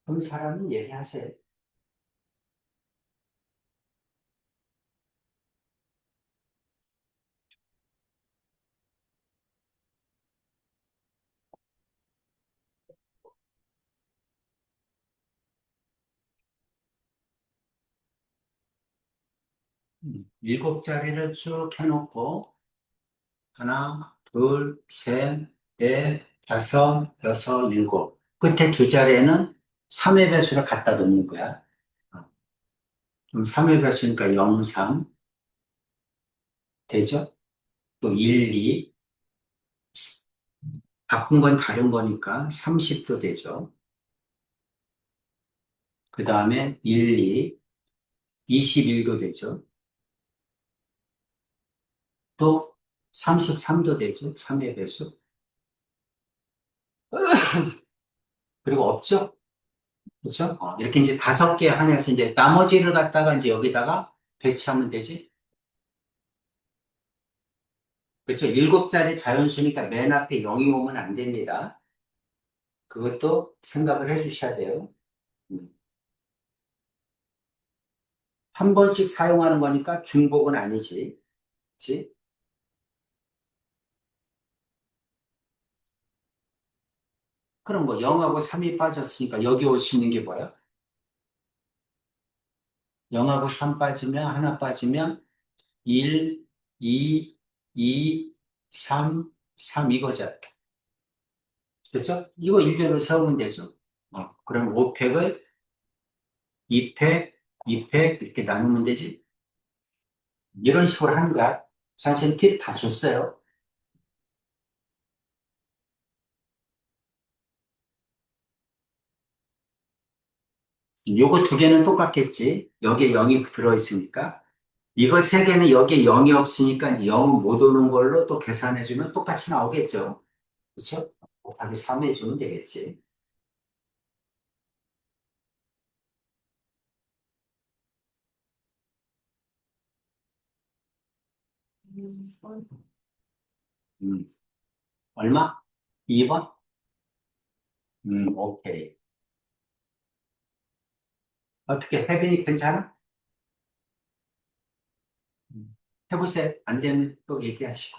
본 사람은 얘기하세요. 일곱 자리를 쭉 해놓고, 하나, 둘, 셋, 넷, 다섯, 여섯, 일곱. 끝에 두 자리에는 3의 배수를 갖다 놓는 거야. 어, 그럼 3의 배수니까 0, 3 되죠? 또 1, 2. 바꾼 건 다른 거니까 30도 되죠. 그 다음에 1, 2, 21도 되죠. 또 33도 되죠. 3의 배수. 그리고 없죠? 그렇죠? 이렇게 이제 다섯 개 한해서 이제 나머지를 갖다가 이제 여기다가 배치하면 되지. 그렇죠? 일곱 자리 자연수니까 맨 앞에 0이 오면 안 됩니다. 그것도 생각을 해 주셔야 돼요. 음. 한 번씩 사용하는 거니까 중복은 아니지. 그렇지? 그럼 뭐 0하고 3이 빠졌으니까 여기 올 수 있는 게 뭐야? 0하고 3 빠지면 하나 빠지면 1, 2, 2, 3, 3 이거죠. 그렇죠? 이거 일별로 세우면 되죠. 그럼 5팩을 2팩, 2팩 이렇게 나누면 되지. 이런 식으로 하는 거야. 사실 팁 다 줬어요. 요거 두 개는 똑같겠지. 여기에 0이 들어있으니까. 이거 세 개는 여기에 0이 없으니까 이제 0은 못 오는 걸로 또 계산해주면 똑같이 나오겠죠. 그렇죠? 곱하기 3 해주면 되겠지. 어, 음, 얼마? 2번? 오케이. 어떻게, 혜빈이 괜찮아? 해보세요. 안 되면 또 얘기하시고.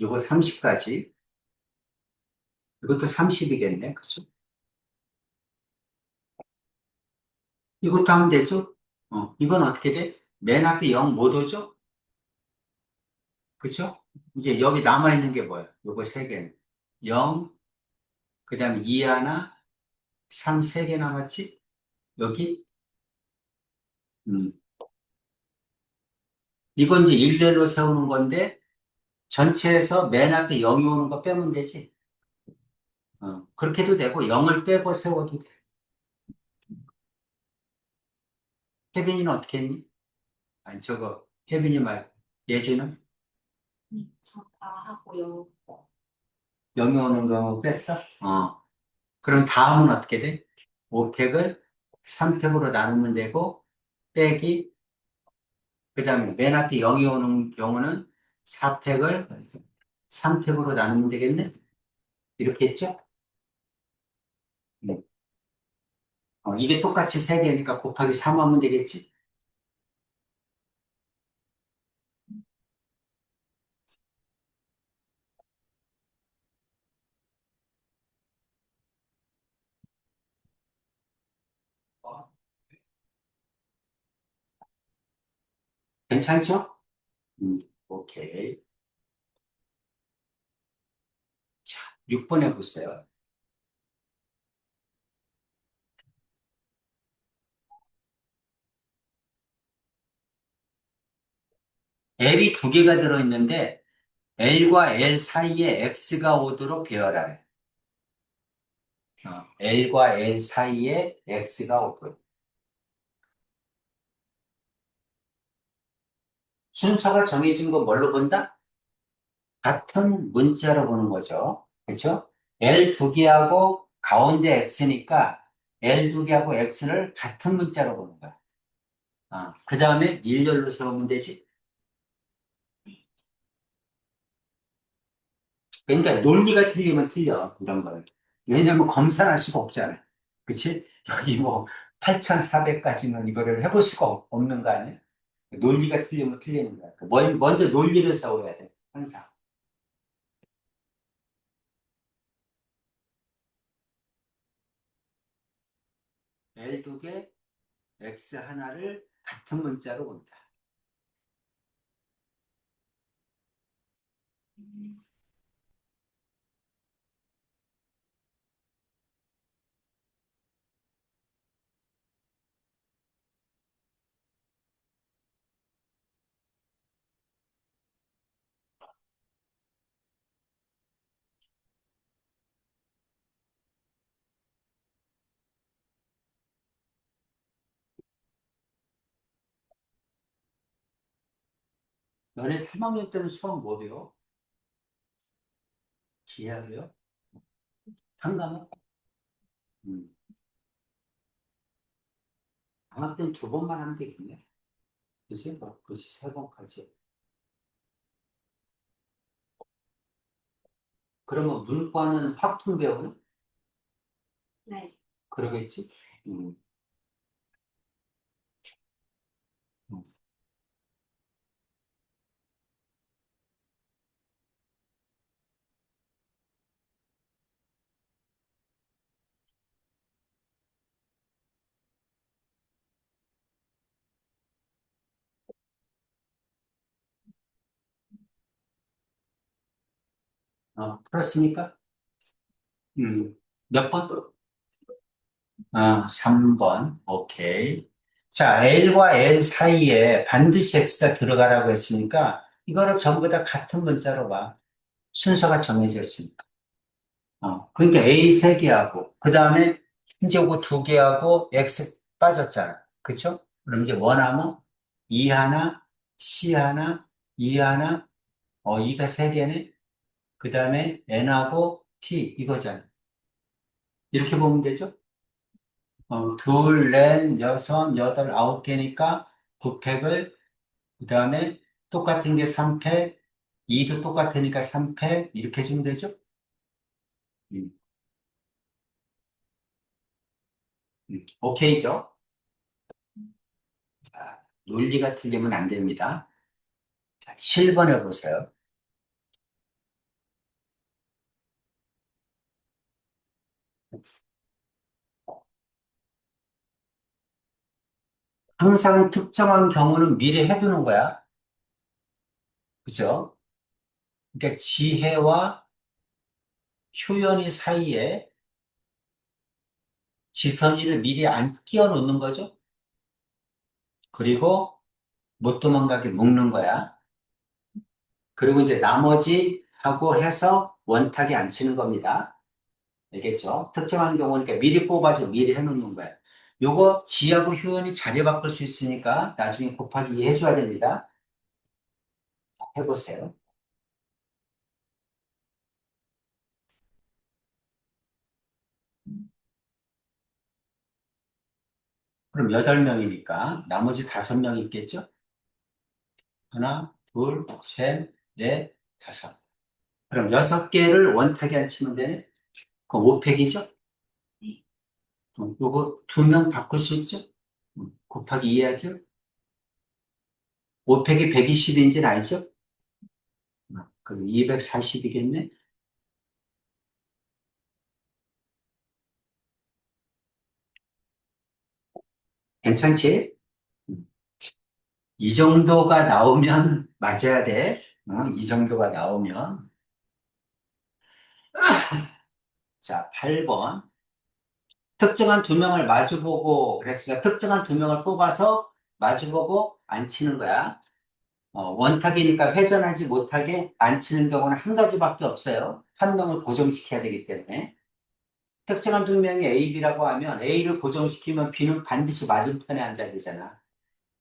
요거 30까지. 이것도 30이겠네. 그죠? 이것도 하면 되죠? 이건 어떻게 돼? 맨 앞에 0 못 오죠? 그죠? 이제 여기 남아있는 게 뭐야? 요거 세 개는. 0, 그 다음에 2 하나, 3 세 개 남았지? 여기? 음. 이건 이제 일렬로 세우는 건데, 전체에서 맨 앞에 0이 오는 거 빼면 되지. 그렇게 해도 되고, 0을 빼고 세워도 돼. 혜빈이는 어떻게 했니? 아니, 저거, 혜빈이 말, 예주는? 저다 하고요. 0이 오는 거 뺐어? 그럼 다음은 어떻게 돼? 5팩을 3팩으로 나누면 되고, 빼기, 그 다음에 맨 앞에 0이 오는 경우는 4팩을 3팩으로 나누면 되겠네? 이렇게 했죠? 네. 이게 똑같이 3개니까 곱하기 3 하면 되겠지? 어, 괜찮죠? 오케이. 자, 6번 해보세요. L이 두 개가 들어있는데, L과 L 사이에 X가 오도록 배열하래. L과 L 사이에 X가 오도록. 순서가 정해진 거 뭘로 본다? 같은 문자로 보는 거죠. 그렇죠? L 두 개하고 가운데 X니까 L 두 개하고 X를 같은 문자로 보는 거야. 그 다음에 일렬로 세우면 되지. 그러니까 논리가 틀리면 틀려, 이런 걸. 왜냐면 검사할 수가 없잖아. 그치? 여기 뭐 8,400까지는 이거를 해볼 수가 없는 거 아니야? 논리가 틀리면 틀리는 거야. 먼저 논리를 세워야 돼. 항상. L 두 개, X 하나를 같은 문자로 본다. 음, 너네 3학년 때는 수학 뭐 배워? 기하로요? 한 과목? 음. 방학 때는 두 번만 하면 되겠네. 그치? 그치, 세 번까지. 그러면 문과는 확통 배우는? 네. 그러겠지? 음. 음. 풀었습니까? 몇 번? 3번. 오케이. 자, L과 L 사이에 반드시 X가 들어가라고 했으니까 이거를 전부 다 같은 문자로 봐. 순서가 정해져 있으니까. 그러니까 A 세 개하고, 그 다음에 현재 요거 두 개하고 X 빠졌잖아. 그쵸? 그럼 이제 원하면 E 하나, C 하나, E 하나, E가 세 개네. 그 다음에 N하고 T 이거잖아. 이렇게 보면 되죠? 둘, 넷, 여섯, 여덟, 아홉 개니까 9팩을, 그 다음에 똑같은 게 3팩, 2도 똑같으니까 3팩, 이렇게 주면 되죠? 음, 오케이죠? 자, 논리가 틀리면 안 됩니다. 자, 7번에 보세요. 항상 특정한 경우는 미리 해두는 거야. 그죠? 그러니까 지혜와 효연이 사이에 지선이를 미리 안 끼워 놓는 거죠. 그리고 못 도망가게 묶는 거야. 그리고 이제 나머지 하고 해서 원탁이 안 치는 겁니다. 알겠죠? 특정한 경우는 그러니까 미리 뽑아서 미리 해놓는 거야. 요거 지하고 효연이 자리 바꿀 수 있으니까 나중에 곱하기 2 해줘야 됩니다. 해보세요. 그럼 8명이니까 나머지 5명 있겠죠? 하나, 둘, 셋, 넷, 다섯. 그럼 6개를 원탁이 안 치면 되네? 그럼 5팩이죠? 네. 요거 2명 바꿀 수 있죠? 곱하기 2 해야죠? 5팩이 120인지는 알죠? 그럼 240이겠네? 괜찮지? 이 정도가 나오면 맞아야 돼. 이 정도가 나오면. 자, 8번. 특정한 두 명을 마주보고, 그랬으니까 특정한 두 명을 뽑아서 마주보고 안 치는 거야. 원탁이니까 회전하지 못하게 안 치는 경우는 한 가지밖에 없어요. 한 명을 고정시켜야 되기 때문에. 특정한 두 명이 A, B라고 하면 A를 고정시키면 B는 반드시 맞은편에 앉아야 되잖아.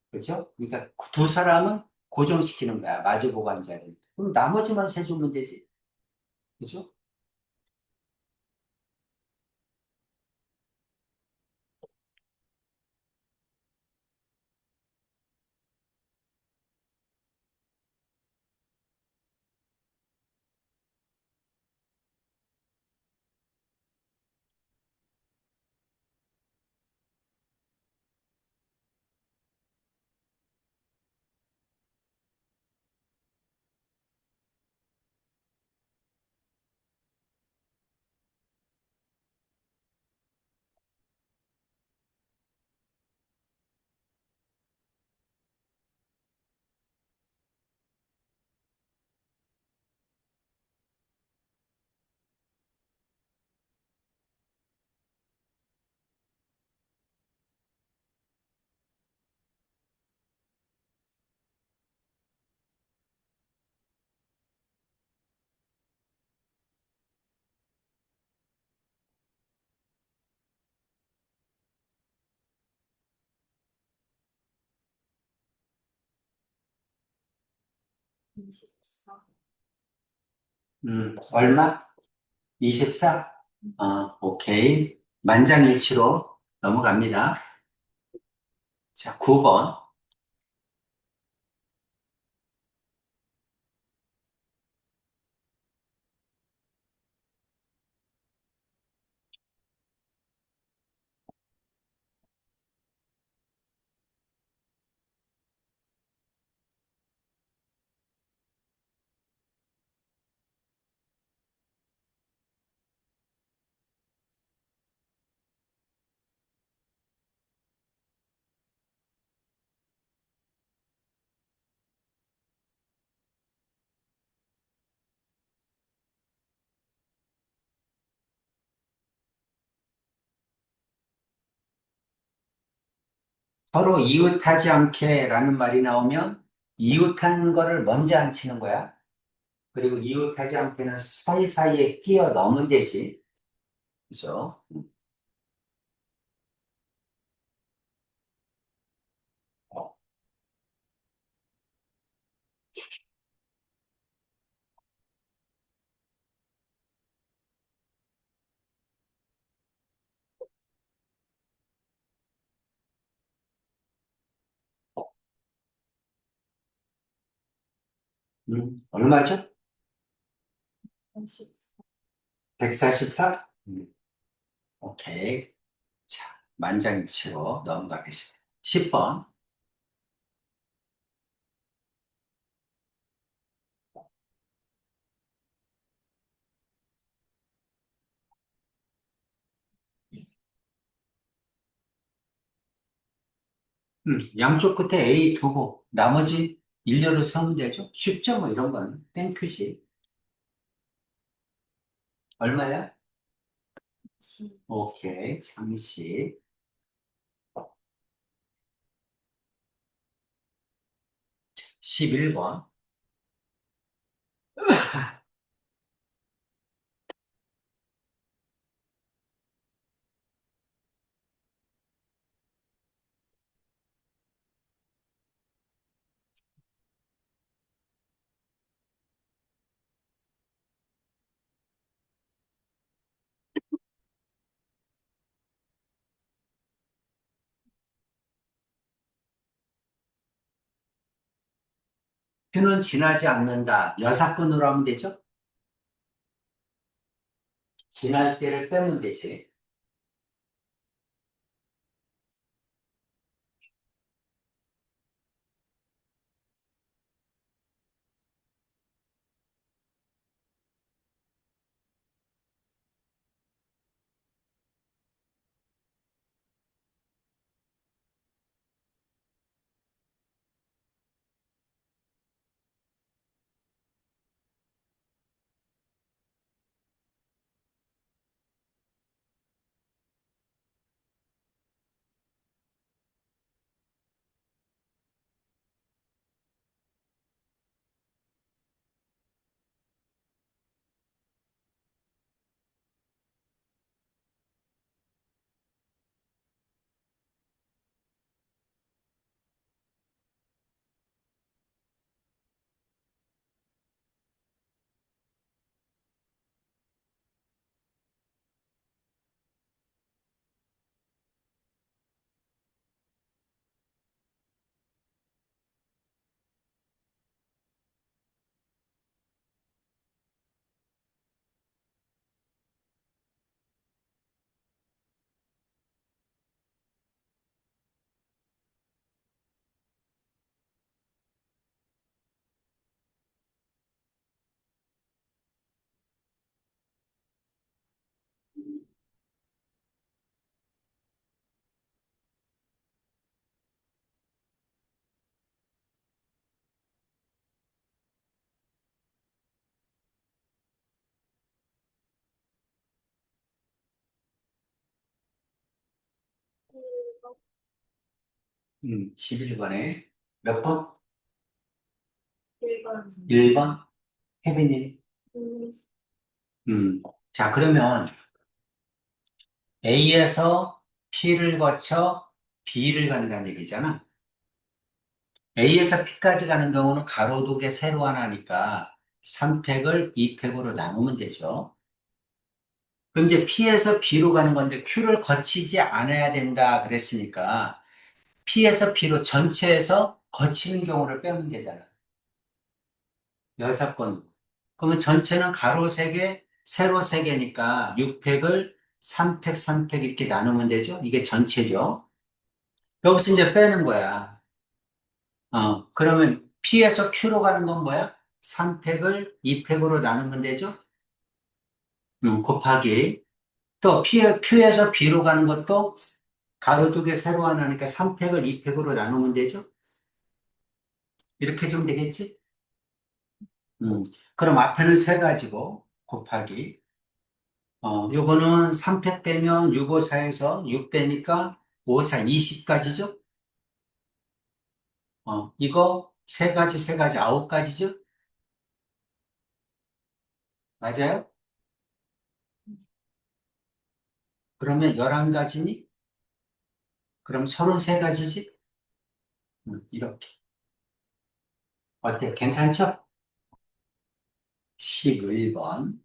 그렇죠? 그러니까 두 사람은 고정시키는 거야. 마주보고 앉아야 돼. 그럼 나머지만 세주면 되지. 그죠? 24. 얼마? 24? 오케이. 만장일치로 넘어갑니다. 자, 9번. 서로 이웃하지 않게 라는 말이 나오면 이웃한 거를 먼저 안 치는 거야. 그리고 이웃하지 않게는 사이사이에 끼어 넣으면 되지. 그죠? 어, 얼마죠? 34. 144? 오케이. 자, 만장일치로 넘어가겠습니다. 10번. 양쪽 끝에 A 두고 나머지 일렬로 세우면 되죠? 쉽죠? 뭐 이런 건 땡큐지. 얼마야? 10. 오케이. 30. 11번. 표는 지나지 않는다. 여사건으로 하면 되죠? 지날 때를 빼면 되지. 일번. 11번에 몇 번? 1번. 1번? 혜빈이. 음, 자, 그러면 A에서 P를 거쳐 B를 간다는 얘기잖아. A에서 P까지 가는 경우는 가로 두 개, 세로 하나니까 3팩을 2팩으로 나누면 되죠. 그럼 이제 P에서 B로 가는 건데 Q를 거치지 않아야 된다 그랬으니까 P에서 B로 전체에서 거치는 경우를 빼면 되잖아. 여섯 번. 그러면 전체는 가로 3개, 세로 3개니까 6팩을 3팩, 3팩 이렇게 나누면 되죠? 이게 전체죠. 여기서 이제 빼는 거야. 그러면 P에서 Q로 가는 건 뭐야? 3팩을 2팩으로 나누면 되죠? 곱하기. 또 Q에서 B로 가는 것도 가로 두 개, 세로 하나니까 3팩을 2팩으로 나누면 되죠? 이렇게 좀 되겠지? 그럼 앞에는 세 가지고, 곱하기. 요거는 3팩 빼면 6, 5, 4에서 6 빼니까 5, 4, 20까지죠? 이거 세 가지, 세 가지, 9가지죠? 맞아요? 그러면 11가지니? 그럼 33가지지? 이렇게. 어때요? 괜찮죠? 11번.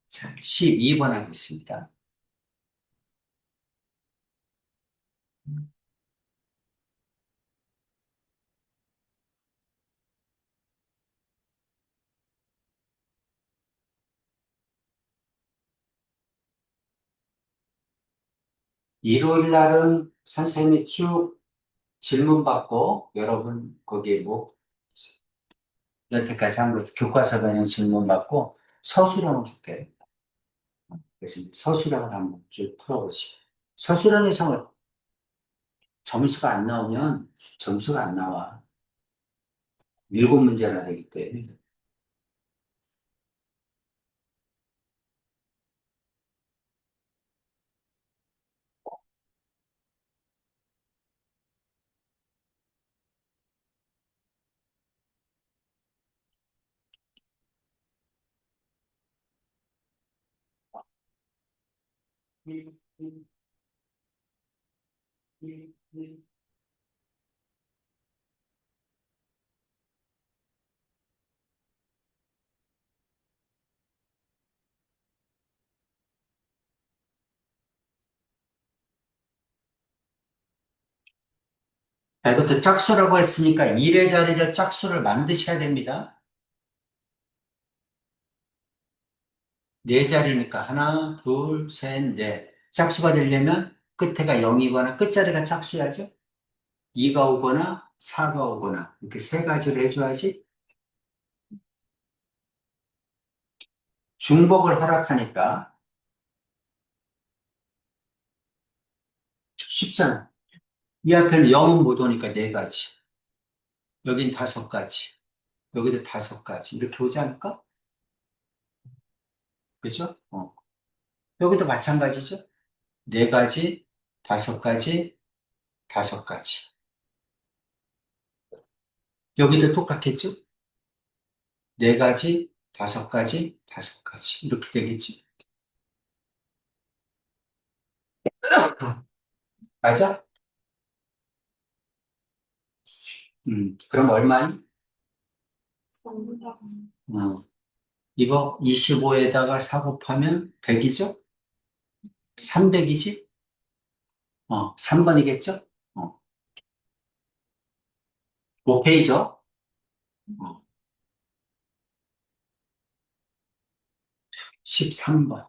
자, 12번 하겠습니다. 일요일 날은 선생님이 큐 질문 받고 여러분 거기에 뭐 여태까지 한 거 교과서 그냥 질문 받고 서술형을 줄게요. 그래서 서술형을 한번 쭉 풀어보시고 서술형에서 점수가 안 나오면 점수가 안 나와. 7문제나 되기 때문에. 자, 이것도 짝수라고 했으니까 1의 자리를 짝수를 만드셔야 됩니다. 네 자리니까 하나, 둘, 셋, 넷. 짝수가 되려면 끝에가 0이거나 끝자리가 짝수야죠. 2가 오거나 4가 오거나 이렇게 세 가지를 해줘야지 중복을 허락하니까 쉽잖아. 이 앞에는 0은 못 오니까 네 가지. 여긴 5가지. 여기도 5가지. 이렇게 오지 않을까? 그죠? 여기도 마찬가지죠. 네 가지, 5가지, 5가지. 여기도 똑같겠죠? 네 가지, 5가지, 5가지. 이렇게 되겠지. 맞아? 그럼 얼마니? 어, 이거 25에다가 4 곱하면 100이죠? 300이지? 3번이겠죠? 5페이죠? 13번.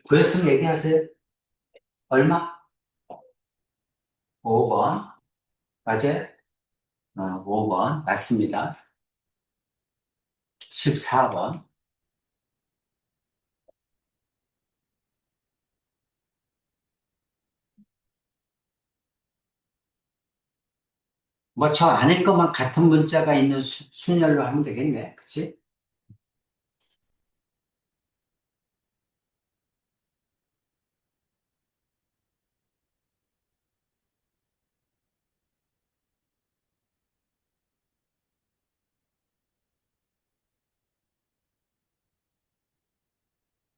구했으면 얘기하세요. 얼마? 5번. 맞아요? 5번. 맞습니다. 14번. 뭐 저 안에 것만 같은 문자가 있는 순열로 하면 되겠네. 그치?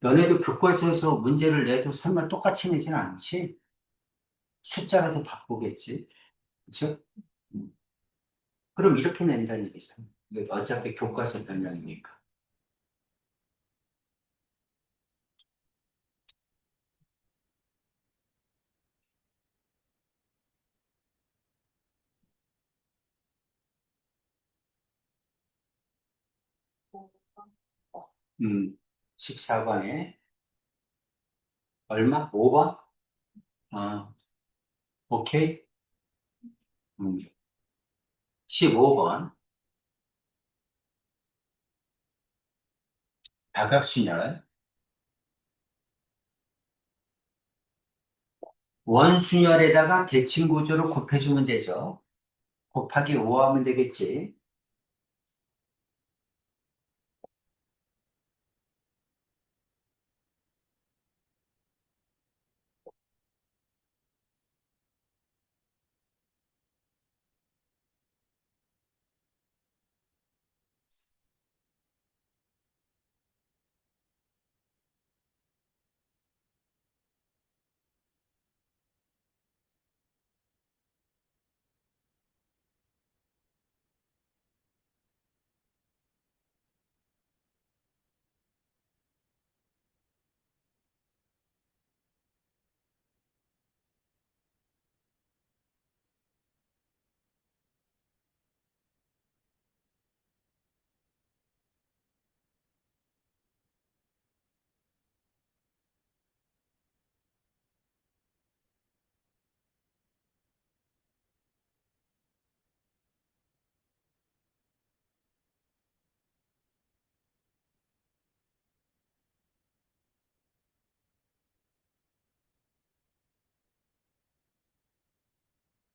너네도 교과서에서 문제를 내도 설마 똑같이 내진 않지? 숫자라도 바꾸겠지. 그쵸? 음. 그럼 이렇게 낸다는 얘기잖아. 이거 어차피 교과서 변형이니까. 어, 14번에 얼마? 5번? 아, 오케이. 음, 15번. 다각순열. 원순열에다가 대칭 구조를 곱해주면 되죠. 곱하기 5 하면 되겠지.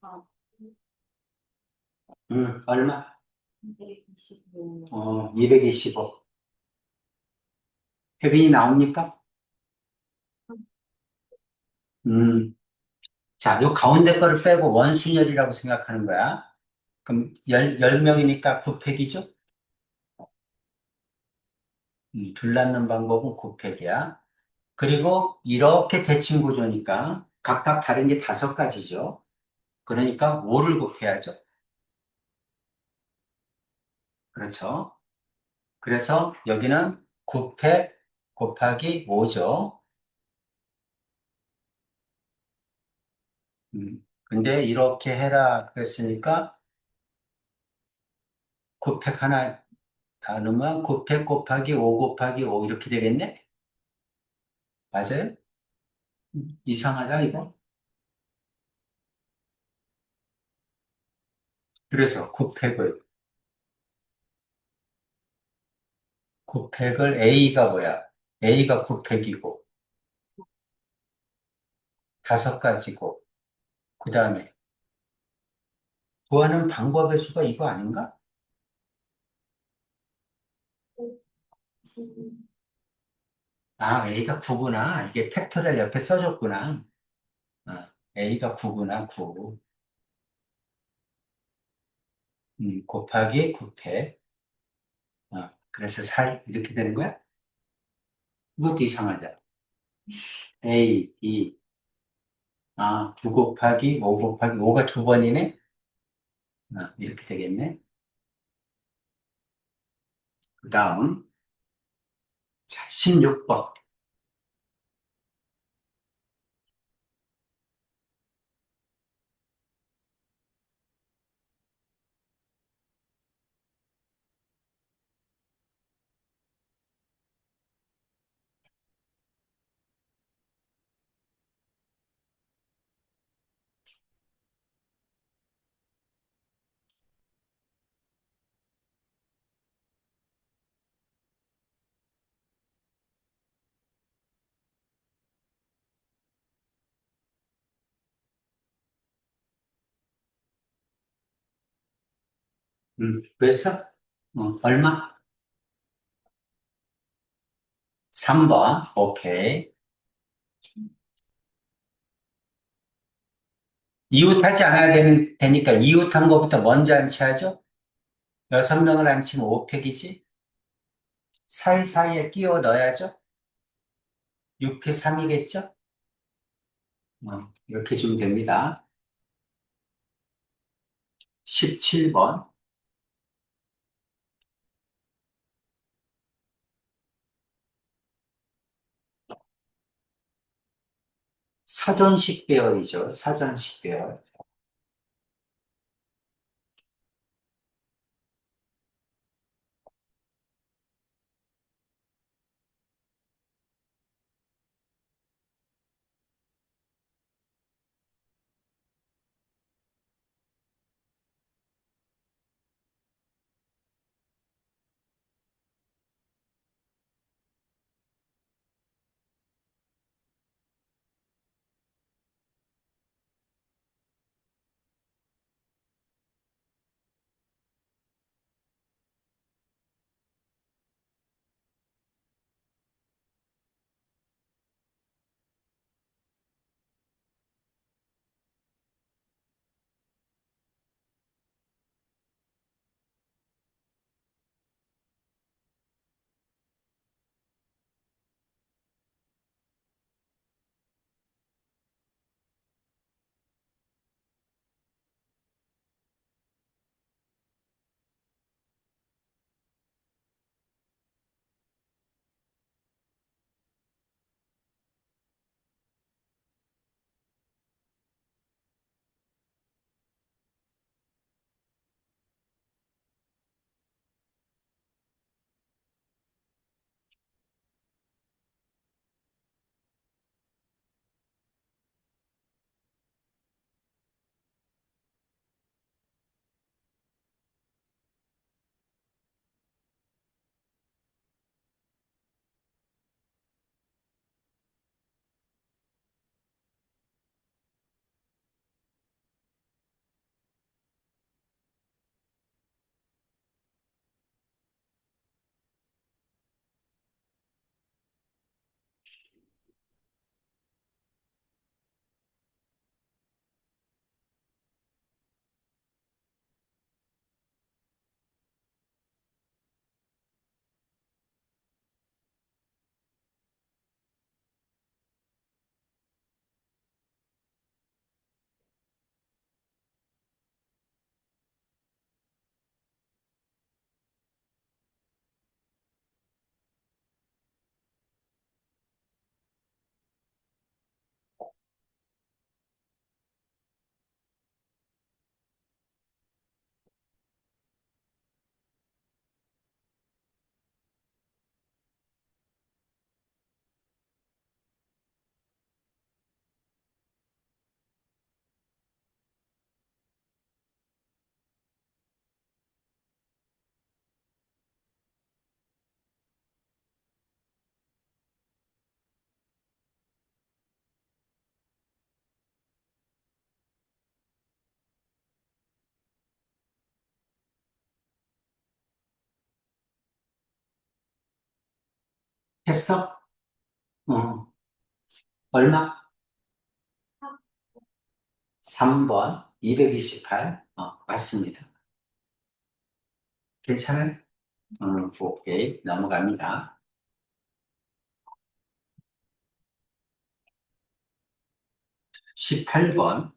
아, 얼마? 225. 225. 혜빈이 나옵니까? 음, 자, 요 가운데 거를 빼고 원순열이라고 생각하는 거야. 그럼 10명이니까 9팩이죠? 둘 낳는 방법은 9팩이야. 그리고 이렇게 대칭 구조니까 각각 다른 게 5가지죠. 그러니까 5를 곱해야죠. 그렇죠. 그래서 여기는 9팩 곱하기 5죠. 근데 이렇게 해라 그랬으니까 9팩 하나 나누면 9팩 곱하기 5 곱하기 5 이렇게 되겠네? 맞아요? 이상하다, 이거? 그래서 9팩을 A가 뭐야? A가 9팩이고, 5가지고, 그 다음에 구하는 방법의 수가 이거 아닌가? 아, A가 9구나. 이게 팩토리얼 옆에 써줬구나. A가 9구나, 9. 곱하기 9팩. 그래서 살, 이렇게 되는 거야? 이것도 이상하잖아. A, E, 9 곱하기 5 곱하기 5가 2번이네? 이렇게 되겠네. 그 다음, 자, 16번. 그래서, 얼마? 3번. 오케이. 이웃하지 않아야 되니까 이웃한 거부터 먼저 안치하죠? 6명을 안치면 5팩이지? 사이사이에 끼워 넣어야죠? 6팩 3이겠죠? 이렇게 주면 됩니다. 17번. 사전식 배열이죠. 사전식 배열. 했어? 어, 얼마? 3번. 228. 맞습니다. 괜찮아요? 오케이. 넘어갑니다. 18번.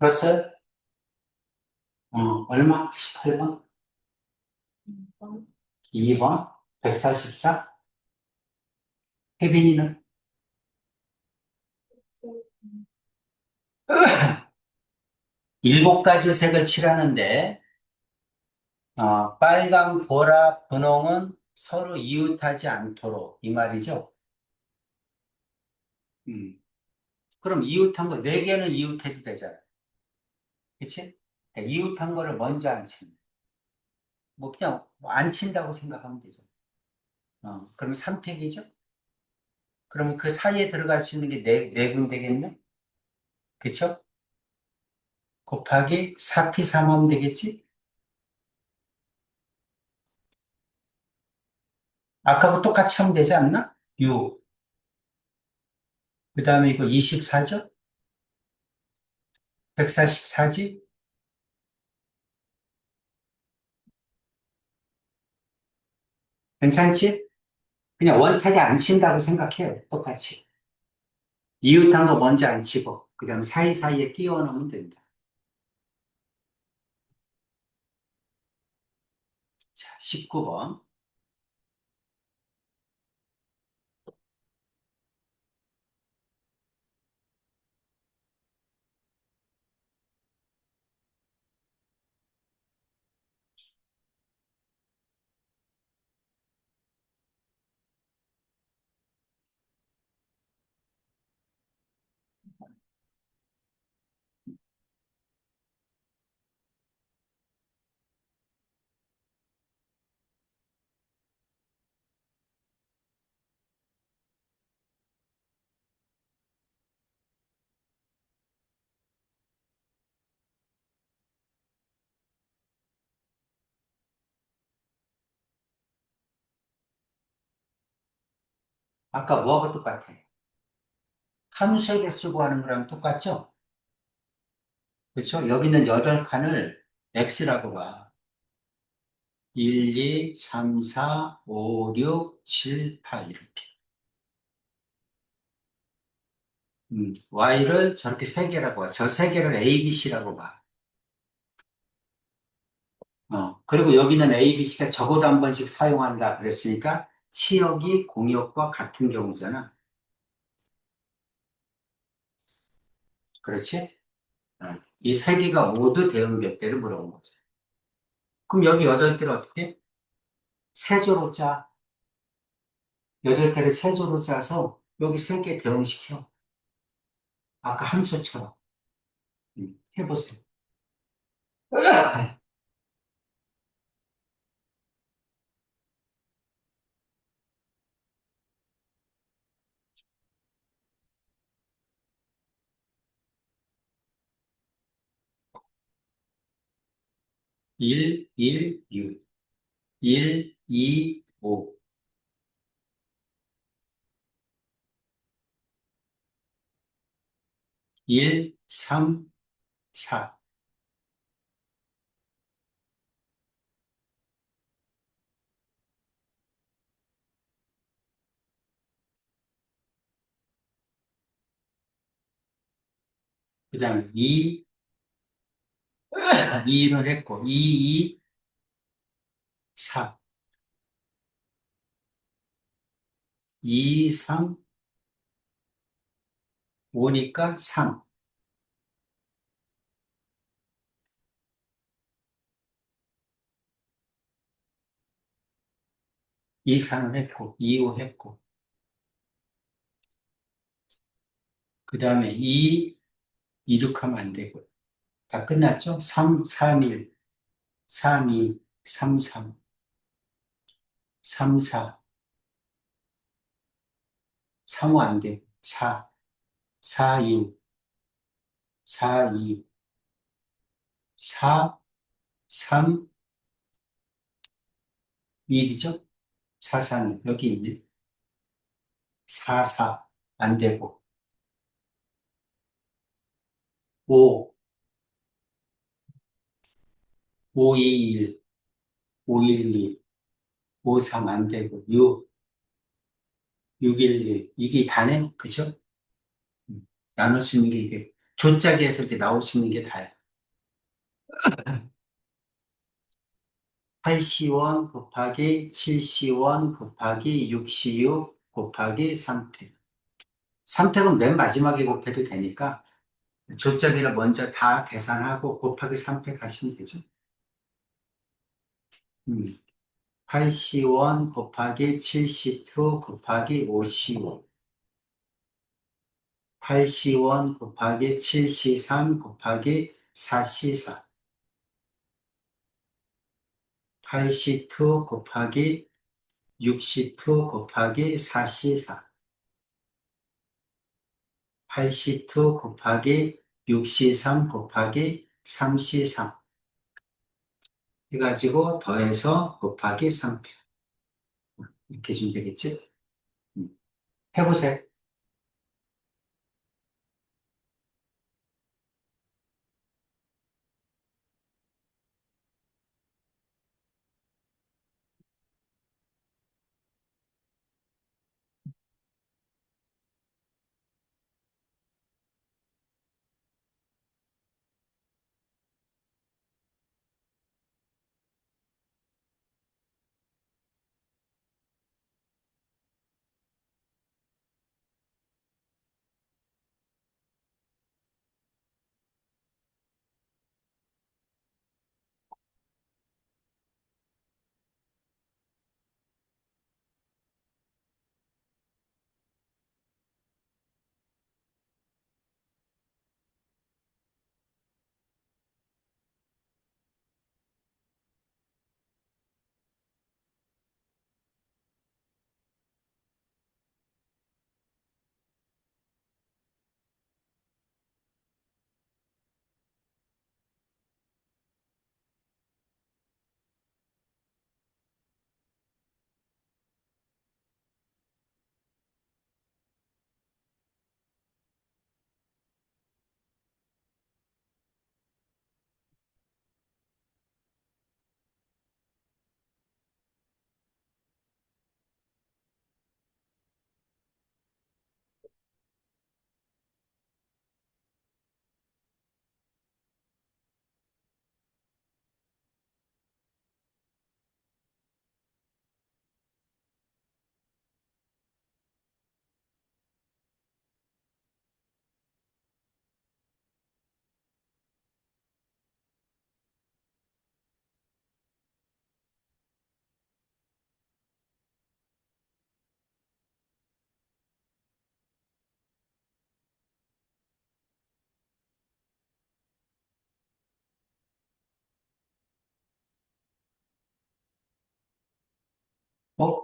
플러스, 얼마? 18번? 2번, 2번? 144? 혜빈이는? 일곱 가지 색을 칠하는데, 빨강, 보라, 분홍은 서로 이웃하지 않도록, 이 말이죠. 음. 그럼 이웃한 거, 네 개는 이웃해도 되잖아. 그치? 이웃한 거를 먼저 안 친다. 뭐 그냥 안 친다고 생각하면 되죠. 그러면 3팩이죠? 그러면 그 사이에 들어갈 수 있는 게 네 군데겠네? 그쵸? 곱하기 4P3 하면 되겠지? 아까하고 똑같이 하면 되지 않나? 6. 그 다음에 이거 24죠? 144지? 괜찮지? 그냥 원탁에 안 친다고 생각해요. 똑같이. 이웃한 거 먼저 안 치고, 그 다음 사이사이에 끼워 넣으면 된다. 자, 19번. 아까 뭐하고 똑같아? 함수에게 쓰고 하는 거랑 똑같죠? 그렇죠? 여기는 8칸을 X라고 봐. 1, 2, 3, 4, 5, 6, 7, 8 이렇게. Y를 저렇게 세 개라고 봐. 저 세 개를 A, B, C라고 봐. 그리고 여기는 A, B, C가 적어도 한 번씩 사용한다 그랬으니까 치역이 공역과 같은 경우잖아. 그렇지? 이 세 개가 모두 대응 몇 개를 물어본 거죠. 그럼 여기 8개를 어떻게? 세조로 짜. 8개를 세조로 짜서 여기 세 개 대응시켜. 아까 함수처럼. 해보세요. 1, 1, 6. 1, 2, 5. 1, 3, 4. 그 다음에 2, 2를 했고, 2, 2, 4. 2, 3, 5니까 3. 2, 3을 했고, 2, 5 했고. 그 다음에 2, 이륙하면 안 되고. 다 끝났죠? 3, 3, 1, 3, 2, 3, 3, 3, 4, 3, 5 안 되고. 4, 4, 1, 4, 2, 4, 3, 1이죠? 4, 3, 여기 있네. 4, 4, 안 되고. 5, 5, 2, 1, 5, 1, 2, 5, 3 안 되고. 6, 6, 1, 1. 이게 다네? 그죠? 나눌 수 있는 게 이게 조짝에서 이렇게 나올 수 있는 게 다예요. 8C1 곱하기 7C1 곱하기 6C6 곱하기 3팩. 3팩은 맨 마지막에 곱해도 되니까 조짝이를 먼저 다 계산하고 곱하기 3팩 하시면 되죠. 음. 8C1 곱하기 7C2 곱하기 5C5. 8C1 곱하기 7C3 곱하기 4C4. 8C2 곱하기 6C2 곱하기 4C4. 8C2 곱하기 6C3 곱하기 3C3. 해가지고 더해서 곱하기 3. 이렇게 주면 되겠지? 음. 해보세요.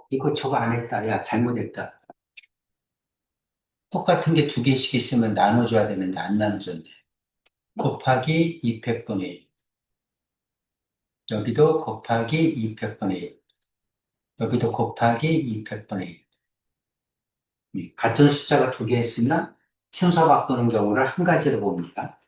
이거 저거 안 했다. 야, 잘못했다. 똑같은 게 두 개씩 있으면 나눠줘야 되는데 안 나눠줬네. 곱하기 2팩분의 1. 여기도 곱하기 2팩분의 1. 여기도 곱하기 2팩분의 1. 같은 숫자가 두 개 있으면 순서 바꾸는 경우를 한 가지로 봅니다.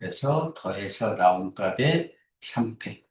그래서 더해서 나온 값에 3팩.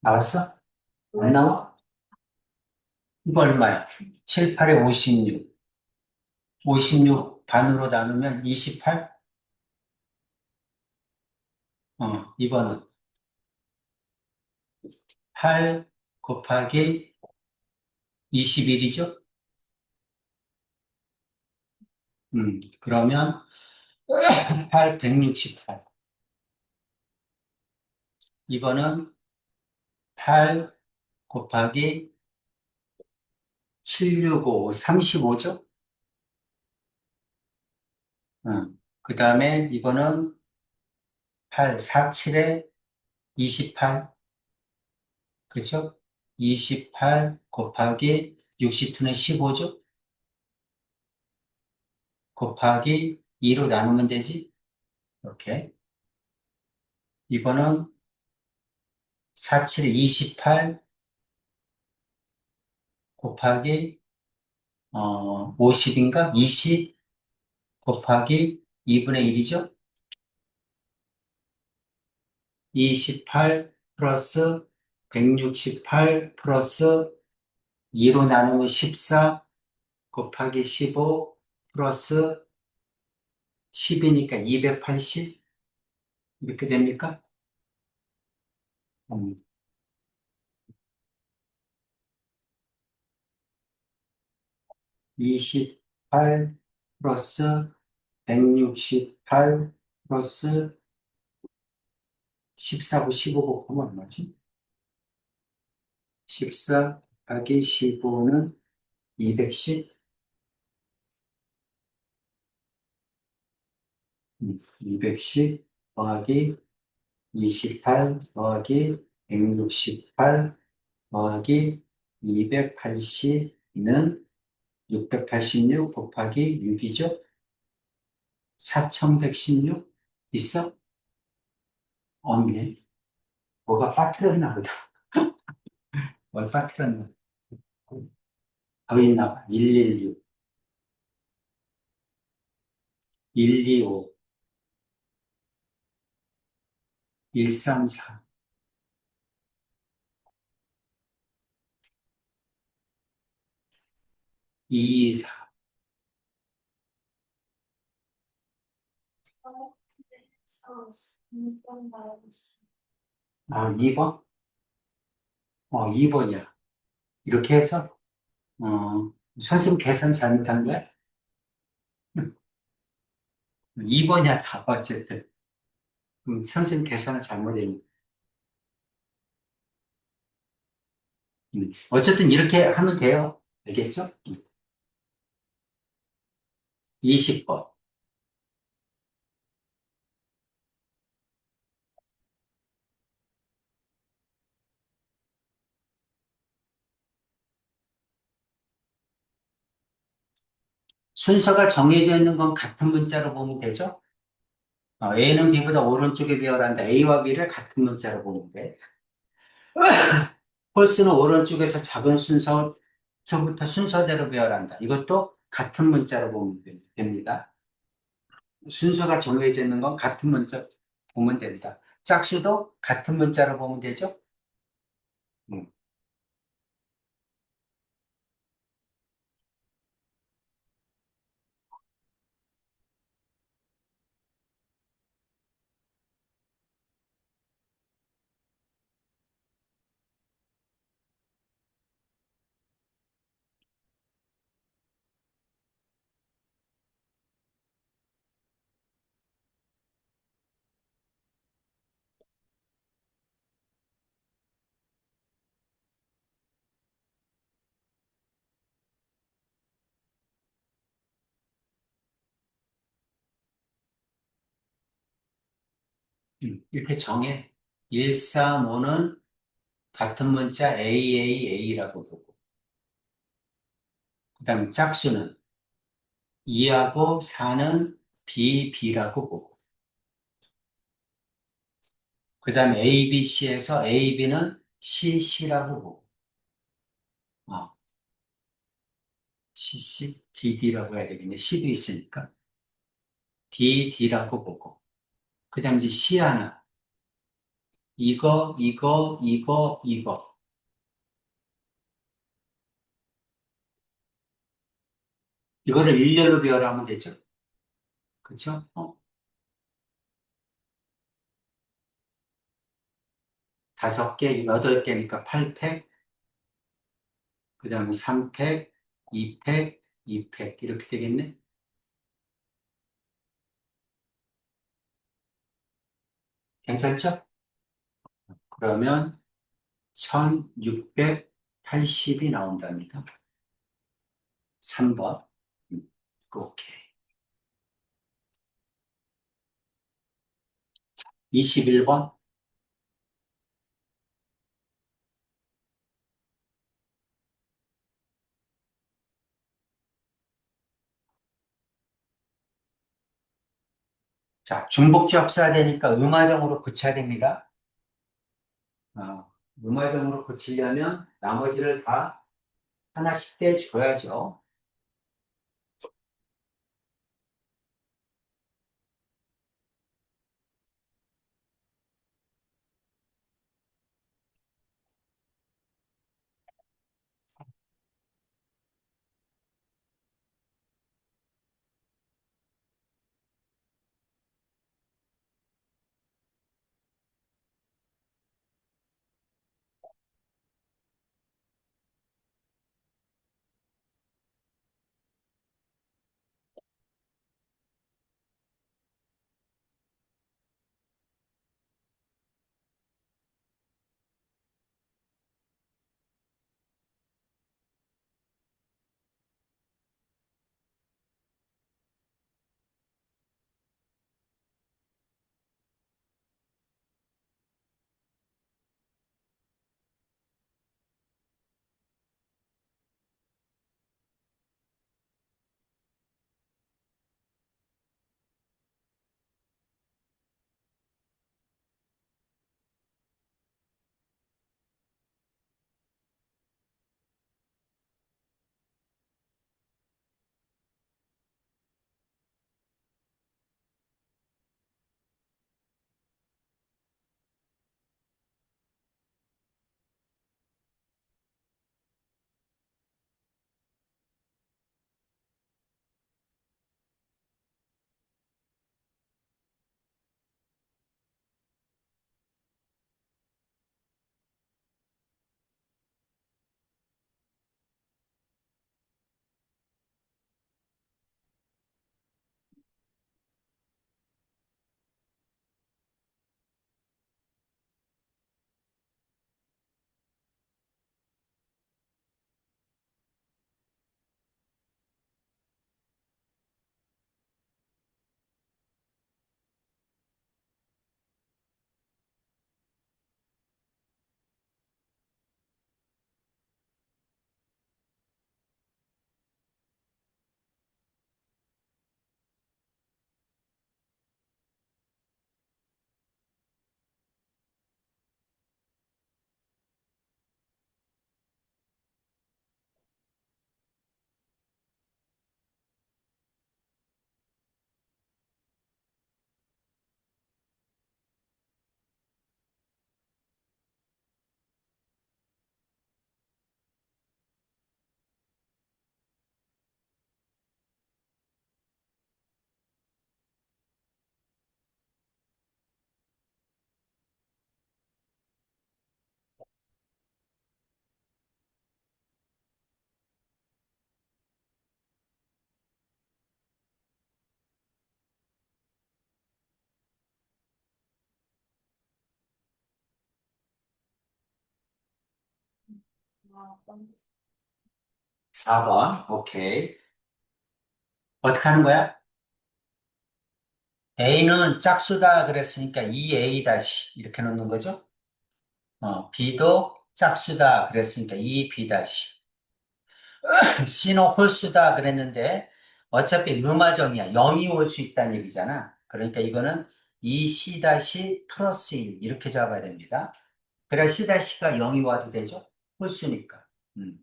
나왔어? 안 왜? 나와? 이거 얼마야? 7, 8에 56. 56 반으로 나누면 28? 이거는 8 곱하기 21이죠? 그러면 8, 168. 이거는 8 곱하기 765, 35죠? 그 다음에 이거는 8, 4, 7에 28. 그죠? 28 곱하기 62는 15죠? 곱하기 2로 나누면 되지? 이렇게. 이거는 4, 7에 28 곱하기 50인가? 20 곱하기 2분의 1이죠? 28 플러스 168 플러스 2로 나누면 14 곱하기 15 플러스 10이니까 280 이렇게 됩니까? 음, 28 플러스 168 플러스 14고 15 곱하면 얼마지? 14 곱하기 15는 210, 210 더하기 28 더하기 168 더하기 280는 686 곱하기 6이죠? 4116 있어? 없네. 뭐가 빠뜨렸나 보다. 뭘 빠뜨렸나? 더 있나 봐. 116, 125, 134, 224. 아, 2번? 2번이야. 이렇게 해서, 선생님 계산 잘못한 거야? 2번이야, 다, 어쨌든. 선생님 계산을 잘못했니? 어쨌든 이렇게 하면 돼요. 알겠죠? 20번. 순서가 정해져 있는 건 같은 문자로 보면 되죠? A는 B보다 오른쪽에 비열한다. A와 B를 같은 문자로 보면 돼. 홀수는 오른쪽에서 작은 순서부터 순서대로 배열한다. 이것도 같은 문자로 보면 됩니다. 순서가 정해져 있는 건 같은 문자 보면 된다. 짝수도 같은 문자로 보면 되죠? 음, 이렇게 정해. 135는 같은 문자 AAA라고 보고, 그 다음에 짝수는 2하고 4는 BB라고 보고, 그 다음에 ABC에서 AB는 CC라고 보고, 어, CC, DD라고 해야 되겠네. C도 있으니까. DD라고 보고, 그 다음에 이제 C 하나, 이거. 이거를 일렬로 배열하면 되죠. 그쵸? 다섯 개, 여덟 개니까 8팩, 그 다음에 3팩, 2팩, 2팩. 이렇게 되겠네? 괜찮죠? 그러면 1680이 나온답니다. 3번. 오케이. 21번. 자, 중복지 합사되니까 음화정으로 고쳐야 됩니다. 음화정으로 고치려면 나머지를 다 하나씩 떼줘야죠. 아, 번 4번. 오케이. 어떻게 하는 거야? A는 짝수다 그랬으니까 2A 다시 이렇게 놓는 거죠? B도 짝수다 그랬으니까 2B 다시. C는 홀수다 그랬는데 어차피 음화정이야. 0이 올 수 있다는 얘기잖아. 그러니까 이거는 2C 다시 플러스 1 이렇게 잡아야 됩니다. 그래 C 다시가 0이 와도 되죠? 홀수니까. 음.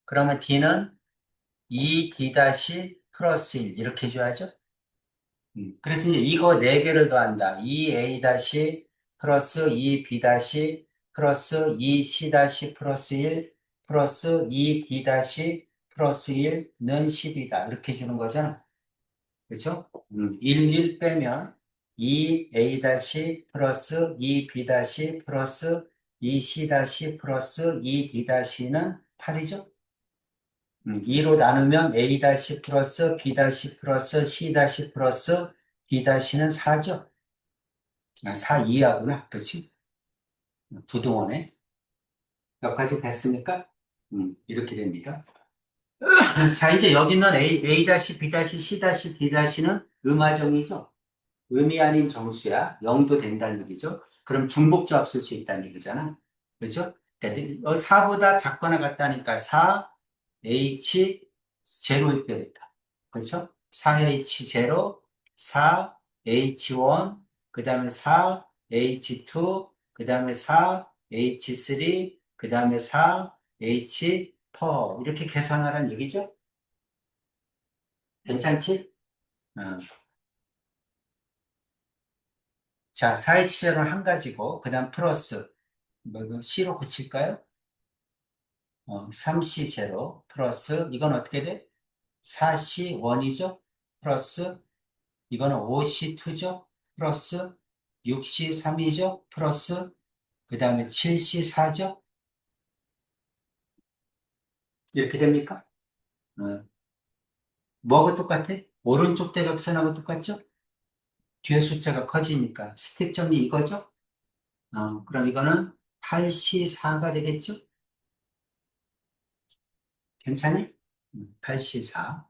그러면 D는 2D 다시 플러스 1 이렇게 해줘야죠? 그래서 이제 이거 4개를 더한다. 2A 다시 플러스 2b 다시 플러스 2c 다시 플러스 1 플러스 2d 다시 플러스 1는 10이다. 이렇게 주는 거잖아. 그렇죠? 1 빼면 2a 다시 플러스 2b 다시 플러스 2c 다시 플러스 2d 다시는 8이죠? 2로 나누면 a 다시 플러스 b 다시 플러스 c 다시 플러스 d 다시는 4죠? 4 2하구나. 그렇지? 부동원에. 몇 가지 됐습니까? 이렇게 됩니다. 자, 이제 여기는 A, B, C, D는 음화정이죠. 음이 아닌 정수야. 0도 된다는 얘기죠. 그럼 중복조합 쓸 수 있다는 얘기잖아. 그렇죠? 그러니까 4보다 작거나 같다니까 4, H, 제로일 때부터. 그렇죠? 4H 제로, 4, H1, 그 다음에 4, H2, 그 다음에 4, H3, 그 다음에 4, H4. 이렇게 계산하라는 얘기죠? 괜찮지? 어. 자, 4H 제로는 한 가지고, 그 다음 플러스, 뭐, 이거 C로 고칠까요? 3C 제로, 플러스, 이건 어떻게 돼? 4C1이죠? 플러스, 이거는 5C2죠? 플러스, 6C3이죠? 플러스, 그 다음에 7C4죠? 이렇게 됩니까? 어, 뭐하고 똑같아? 오른쪽 대각선하고 똑같죠? 뒤에 숫자가 커지니까. 스택 정리 이거죠? 그럼 이거는 8C4가 되겠죠? 괜찮니? 8C4.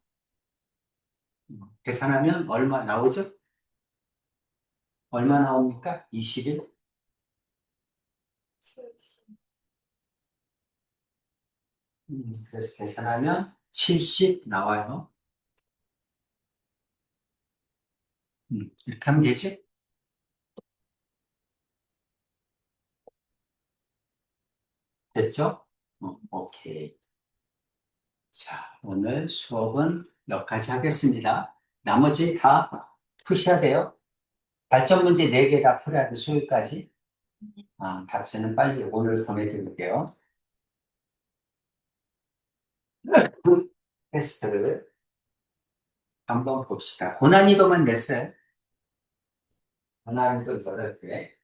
계산하면 얼마 나오죠? 얼마 나옵니까? 21. 그래서 계산하면 70 나와요. 이렇게 하면 되지? 됐죠? 오케이. 자, 오늘 수업은 여기까지 하겠습니다. 나머지 다 푸셔야 돼요. 발전 문제 4개 다 풀어야 돼, 수요일까지. 답변은 빨리 오늘 보내드릴게요. 테스트를 한번 봅시다. 고난이도만 냈어요. 고난이도 8개.